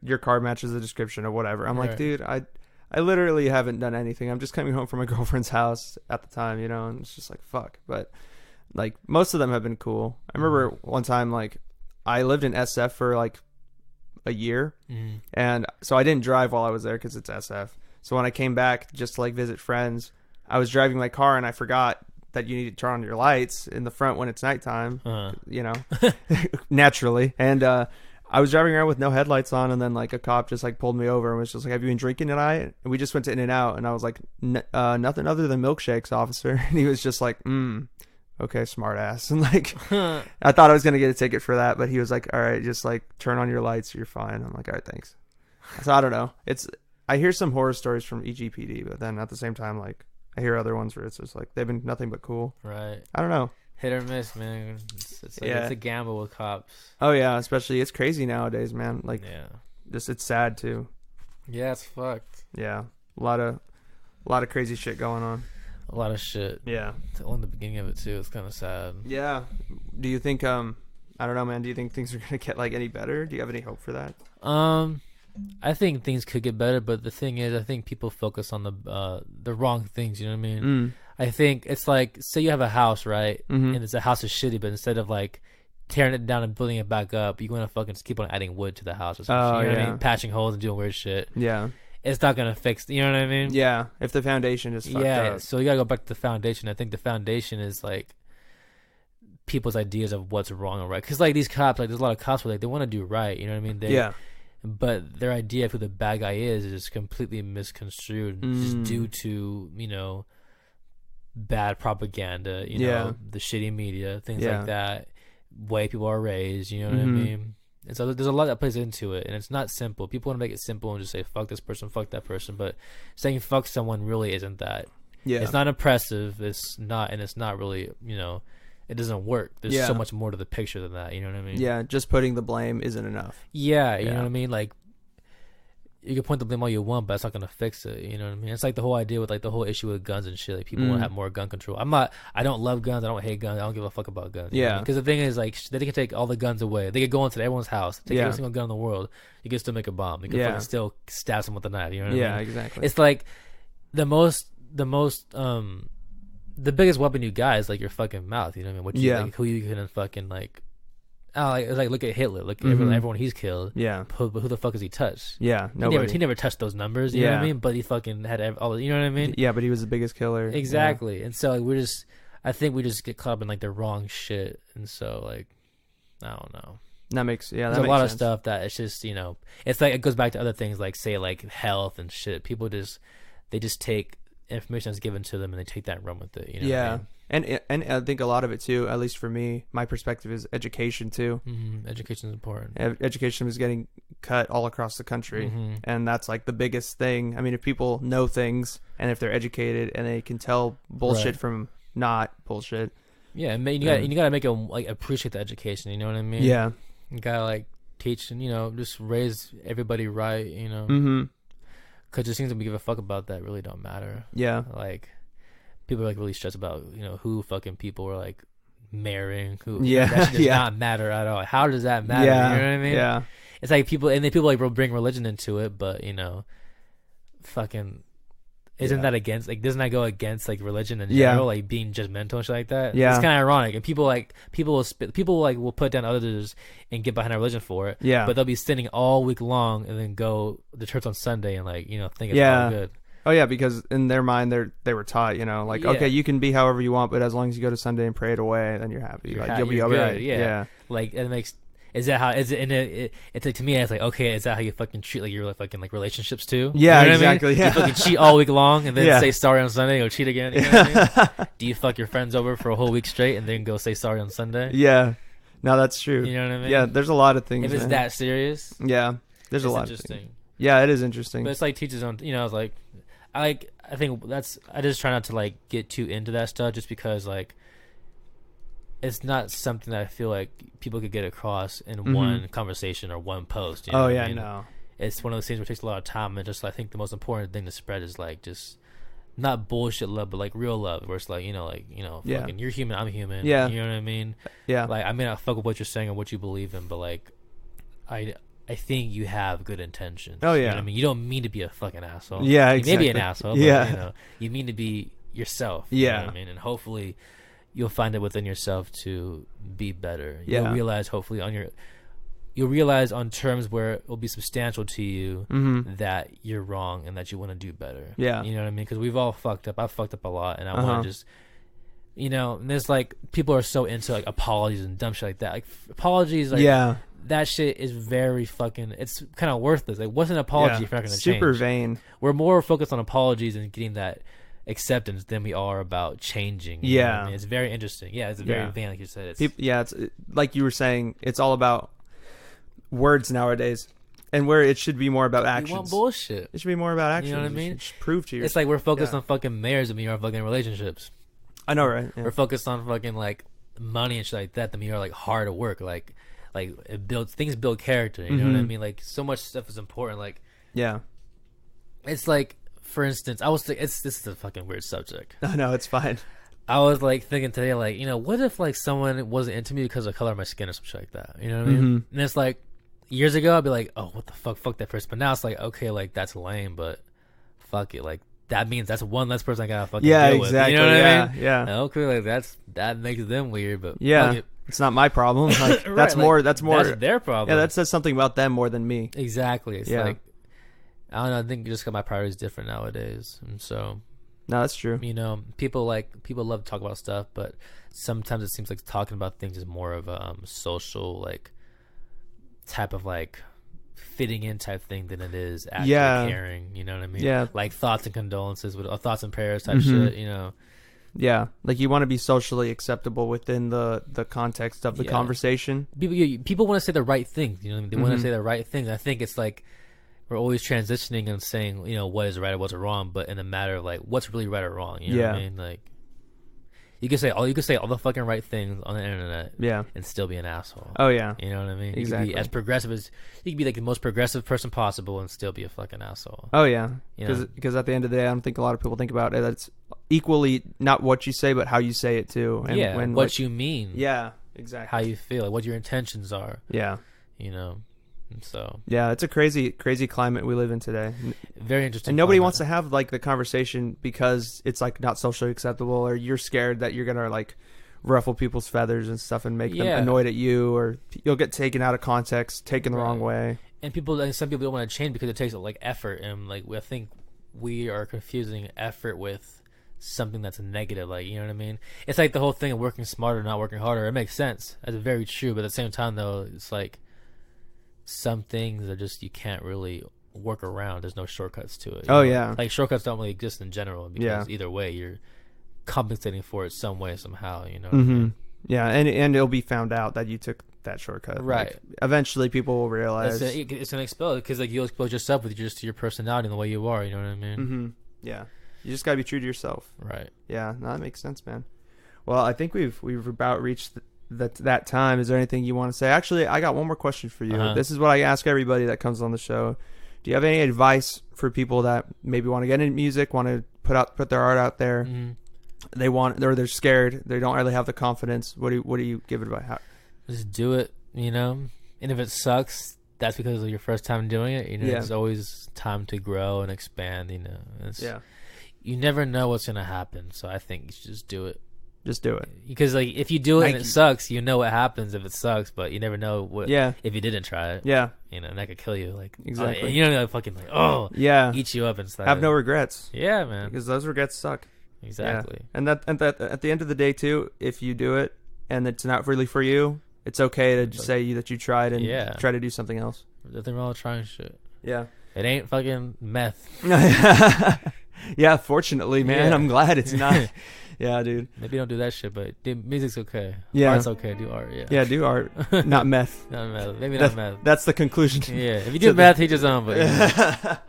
your car matches the description or whatever. I'm like, Right. dude, I literally haven't done anything. I'm just coming home from my girlfriend's house at the time, you know, and it's just like, fuck. But, like, most of them have been cool. I remember one time, like, I lived in SF for, like, a year. And so I didn't drive while I was there because it's SF. So when I came back just to, like, visit friends, I was driving my car and I forgot that you need to turn on your lights in the front when it's nighttime, you know, naturally. And I was driving around with no headlights on, and then, like, a cop just, like, pulled me over and was just like, have you been drinking tonight? And we just went to In-N-Out, and I was like, nothing other than milkshakes, officer. And he was just like, okay, smart ass. And, like, I thought I was going to get a ticket for that, but he was like, all right, just, like, turn on your lights, you're fine. I'm like, all right, thanks. So I don't know. I hear some horror stories from EGPD, but then at the same time, like, I hear other ones where it's just like they've been nothing but cool. Right. I don't know. Hit or miss, man. It's a gamble with cops. Oh yeah, especially it's crazy nowadays, man. Like, yeah, just it's sad too. Yeah, it's fucked. Yeah, a lot of A lot of crazy shit going on. A lot of shit. Yeah. On the beginning of it too. It's kind of sad. Yeah. Do you think I don't know, man. Do you think things are gonna get like any better? Do you have any hope for that? I think things could get better, but the thing is, I think people focus on the wrong things. You know what I mean? I think it's like, say you have a house, right? And it's a house is shitty, but instead of like tearing it down and building it back up, you want to fucking just keep on adding wood to the house or something. You know what I mean? Patching holes and doing weird shit. Yeah. It's not gonna fix. You know what I mean? Yeah. If the foundation is fucked up. So you gotta go back to the foundation. I think the foundation is like people's ideas of what's wrong and right. Because like these cops, like there's a lot of cops where like they want to do right. You know what I mean? But their idea of who the bad guy is completely misconstrued just due to, you know, bad propaganda. You know, the shitty media, things like that. Way people are raised. You know what I mean? And so there's a lot that plays into it, and it's not simple. People want to make it simple and just say fuck this person, fuck that person, but saying fuck someone really isn't that. Yeah, it's not impressive. It's not, and it's not really, you know, it doesn't work. There's so much more to the picture than that. You know what I mean? Yeah, just putting the blame isn't enough. Yeah, you know what I mean. Like, you can point the blame all you want, but it's not gonna fix it. You know what I mean? It's like the whole idea with like the whole issue with guns and shit. Like people want to have more gun control. I don't love guns. I don't hate guns. I don't give a fuck about guns. Yeah. Because the thing is, like, they can take all the guns away. They could go into everyone's house, take every single gun in the world. You can still make a bomb. You can fucking still stab someone with a knife. You know what I mean? Yeah, exactly. It's like the biggest weapon you got is like your fucking mouth. You know what I mean? What you, like, who you can fucking like. Oh, like look at Hitler. Look at everyone he's killed. Yeah. But who the fuck has he touched? Yeah. He never touched those numbers. You know what I mean? But he fucking had all. You know what I mean? Yeah, but he was the biggest killer. Exactly. Yeah. And so like, I think we just get caught up in like the wrong shit. And so like, I don't know. That makes There's a lot of stuff that it's just, you know, it's like it goes back to other things like say like health and shit. People just take information that's given to them and they take that and run with it. You know what I mean? And I think a lot of it too, at least for me, my perspective is education too. Education is important. Education is getting cut all across the country, and that's like the biggest thing. I mean, if people know things and if they're educated and they can tell bullshit from not bullshit. Yeah, and you gotta make them like appreciate the education. You know what I mean? Yeah, you gotta like teach and, you know, just raise everybody right. You know, because just things that we give a fuck about that really don't matter. Yeah, like. People are like really stressed about, you know, who fucking people are like marrying. Who, that does not matter at all. How does that matter? Yeah. You know what I mean? Yeah. It's like people like bring religion into it, but, you know, fucking isn't that against, like, doesn't that go against like religion in general, like being judgmental and shit like that? Yeah. It's kind of ironic, and people will put down others and get behind our religion for it. Yeah. But they'll be sinning all week long and then go to church on Sunday and like, you know, think it's all good. Oh yeah, because in their mind they were taught, you know, like okay, you can be however you want, but as long as you go to Sunday and pray it away, then you're happy. You'll be all right. Yeah. Like it makes. Is that how? Is it? And it's like, to me, it's like, okay, is that how you fucking treat like your like fucking like relationships too? Yeah, you know exactly. I mean? Yeah. You fucking cheat all week long and then say sorry on Sunday, go cheat again. You know what I mean? Do you fuck your friends over for a whole week straight and then go say sorry on Sunday? Yeah, no, that's true. You know what I mean? Yeah, there's a lot of things. If it's that serious, yeah, there's a lot. Interesting. Yeah, it is interesting. But it's like teaches on. You know, it's like. I think I just try not to like get too into that stuff just because like it's not something that I feel like people could get across in one conversation or one post. You know what I mean? No. It's one of those things where it takes a lot of time, and just I think the most important thing to spread is like just not bullshit love, but like real love, where it's like, you know, fucking, you're human, I'm human. Yeah. You know what I mean? Yeah. Like I may not fuck with what you're saying or what you believe in, but like I think you have good intentions. Oh yeah. You know what I mean? You don't mean to be a fucking asshole. Yeah, exactly. You may be an asshole, but you know, you mean to be yourself. Yeah. You know what I mean? And hopefully you'll find it within yourself to be better. Yeah. You'll realize you'll realize on terms where it will be substantial to you that you're wrong and that you want to do better. Yeah. You know what I mean? Because we've all fucked up. I've fucked up a lot, and I want to just, you know, and there's like, people are so into like apologies and dumb shit like that. Like apologies, like that shit is very fucking, it's kind of worthless. Like, what's an apology if you're not going to change? Super vain. We're more focused on apologies and getting that acceptance than we are about changing. You know what I mean? It's very interesting. Yeah, it's very vain, like you said. It's like you were saying, it's all about words nowadays, and where it should be more about actions. You want bullshit. It should be more about actions. You know what I mean? Just prove to yourself. It's like we're focused on fucking marriage than we are fucking relationships. I know, right? Yeah. We're focused on fucking like money and shit like that than we are like hard work. Like it builds things, build character. You know what I mean? Like so much stuff is important. Like it's like for instance, I was this is a fucking weird subject. No, it's fine. I was like thinking today, like, you know, what if like someone wasn't into me because of the color of my skin or something like that? You know what I mean? And it's like years ago, I'd be like, oh, what the fuck that person. But now it's like, okay, like that's lame, but fuck it, like that means that's one less person I gotta fucking deal with. Exactly. You know what I mean? Yeah. Okay, like that makes them weird, but yeah, it's not my problem. Like right, that's like, more. That's their problem. Yeah, that says something about them more than me. Exactly. It's like I don't know. I think just got my priorities different nowadays, and so. No, that's true. You know, people love to talk about stuff, but sometimes it seems like talking about things is more of a social like type of like fitting in type thing than it is actually caring. You know what I mean? Yeah. Like thoughts and condolences with thoughts and prayers type shit. You know. Yeah, like you want to be socially acceptable within the context of the conversation. People want to say the right things. You know what I mean? They want to say the right things. I think it's like. We're always transitioning and saying, you know, what is right or what's wrong, but in a matter of like, what's really right or wrong. You know what I mean? Like, you can say all the fucking right things on the internet, and still be an asshole. Oh yeah, you know what I mean? Exactly. You can be as progressive as you can be, like the most progressive person possible, and still be a fucking asshole. Oh yeah, because at the end of the day, I don't think a lot of people think about it. It's equally not what you say, but how you say it too. And what you mean. Yeah, exactly. How you feel, like what your intentions are. Yeah, you know. So yeah, it's a crazy climate we live in today. Very interesting. And nobody wants to have like the conversation because it's like not socially acceptable, or you're scared that you're gonna like ruffle people's feathers and stuff and make them annoyed at you, or you'll get taken out of context, taken the wrong way. And some people don't want to change because it takes like effort, and like I think we are confusing effort with something that's negative. Like, you know what I mean? It's like the whole thing of working smarter, not working harder. It makes sense. That's very true, but at the same time though, it's like. Some things are just you can't really work around. There's no shortcuts to it. Oh yeah, like shortcuts don't really exist in general because either way you're compensating for it some way somehow. You know. What I mean? Yeah, and it'll be found out that you took that shortcut. Right. Like, eventually, people will realize it's gonna explode because like you'll expose yourself with just your personality and the way you are. You know what I mean? Yeah. You just gotta be true to yourself. Right. Yeah. No, that makes sense, man. Well, I think we've about reached. That time. Is there anything you want to say? Actually, I got one more question for you. This is what I ask everybody that comes on the show. Do you have any advice for people that maybe want to get into music, want to put their art out there? They want, or they're scared, they don't really have the confidence. What do you give advice? Just do it, you know. And if it sucks, that's because of your first time doing it. You know, there's always time to grow and expand. You know, you never know what's gonna happen. So I think you should just do it. Just do it. Because like if you do it and it sucks, you know what happens if it sucks, but you never know what if you didn't try it. Yeah. You know, and that could kill you. Like exactly. You know, like fucking like eat you up inside. Have no regrets. Yeah, man. Because those regrets suck. Exactly. Yeah. And that at the end of the day too, if you do it and it's not really for you, it's okay to just say that you tried and try to do something else. Nothing wrong with trying shit. Yeah. It ain't fucking meth. Yeah, fortunately, man. I'm glad it's not. Yeah, dude. Maybe don't do that shit, but music's okay. Yeah. Art's okay. Do art, Yeah, do art. Not meth. Not meth. Maybe not meth. That's the conclusion. Yeah. If you do meth, he just on, but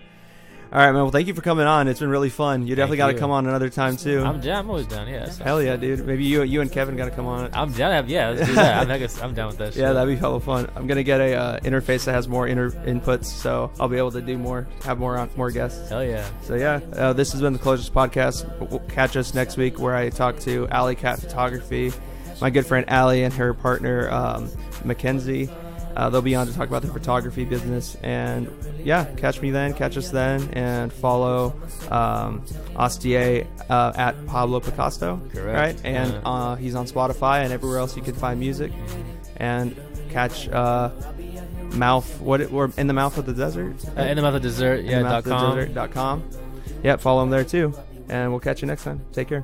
All right, man. Well, thank you for coming on. It's been really fun. You definitely got to come on another time too. I'm always down. Yeah. Hell yeah, dude. Maybe you and Kevin got to come on. I'm down. Yeah, let's do that. I'm down with that shit. Yeah, that'd be hella fun. I'm gonna get a interface that has more inputs, so I'll be able to do have more guests. Hell yeah. So yeah, this has been the Closers Podcast. We'll catch us next week where I talk to Alley Cat Photography, my good friend Allie and her partner Mackenzie. They'll be on to talk about their photography business. And yeah, catch us then, and follow Austie at Pablo Picasso. Correct. Right? And he's on Spotify and everywhere else you can find music. And catch or In the Mouth of the Desert. In the Mouth of the Desert, .com. .com. Yeah, follow him there too. And we'll catch you next time. Take care.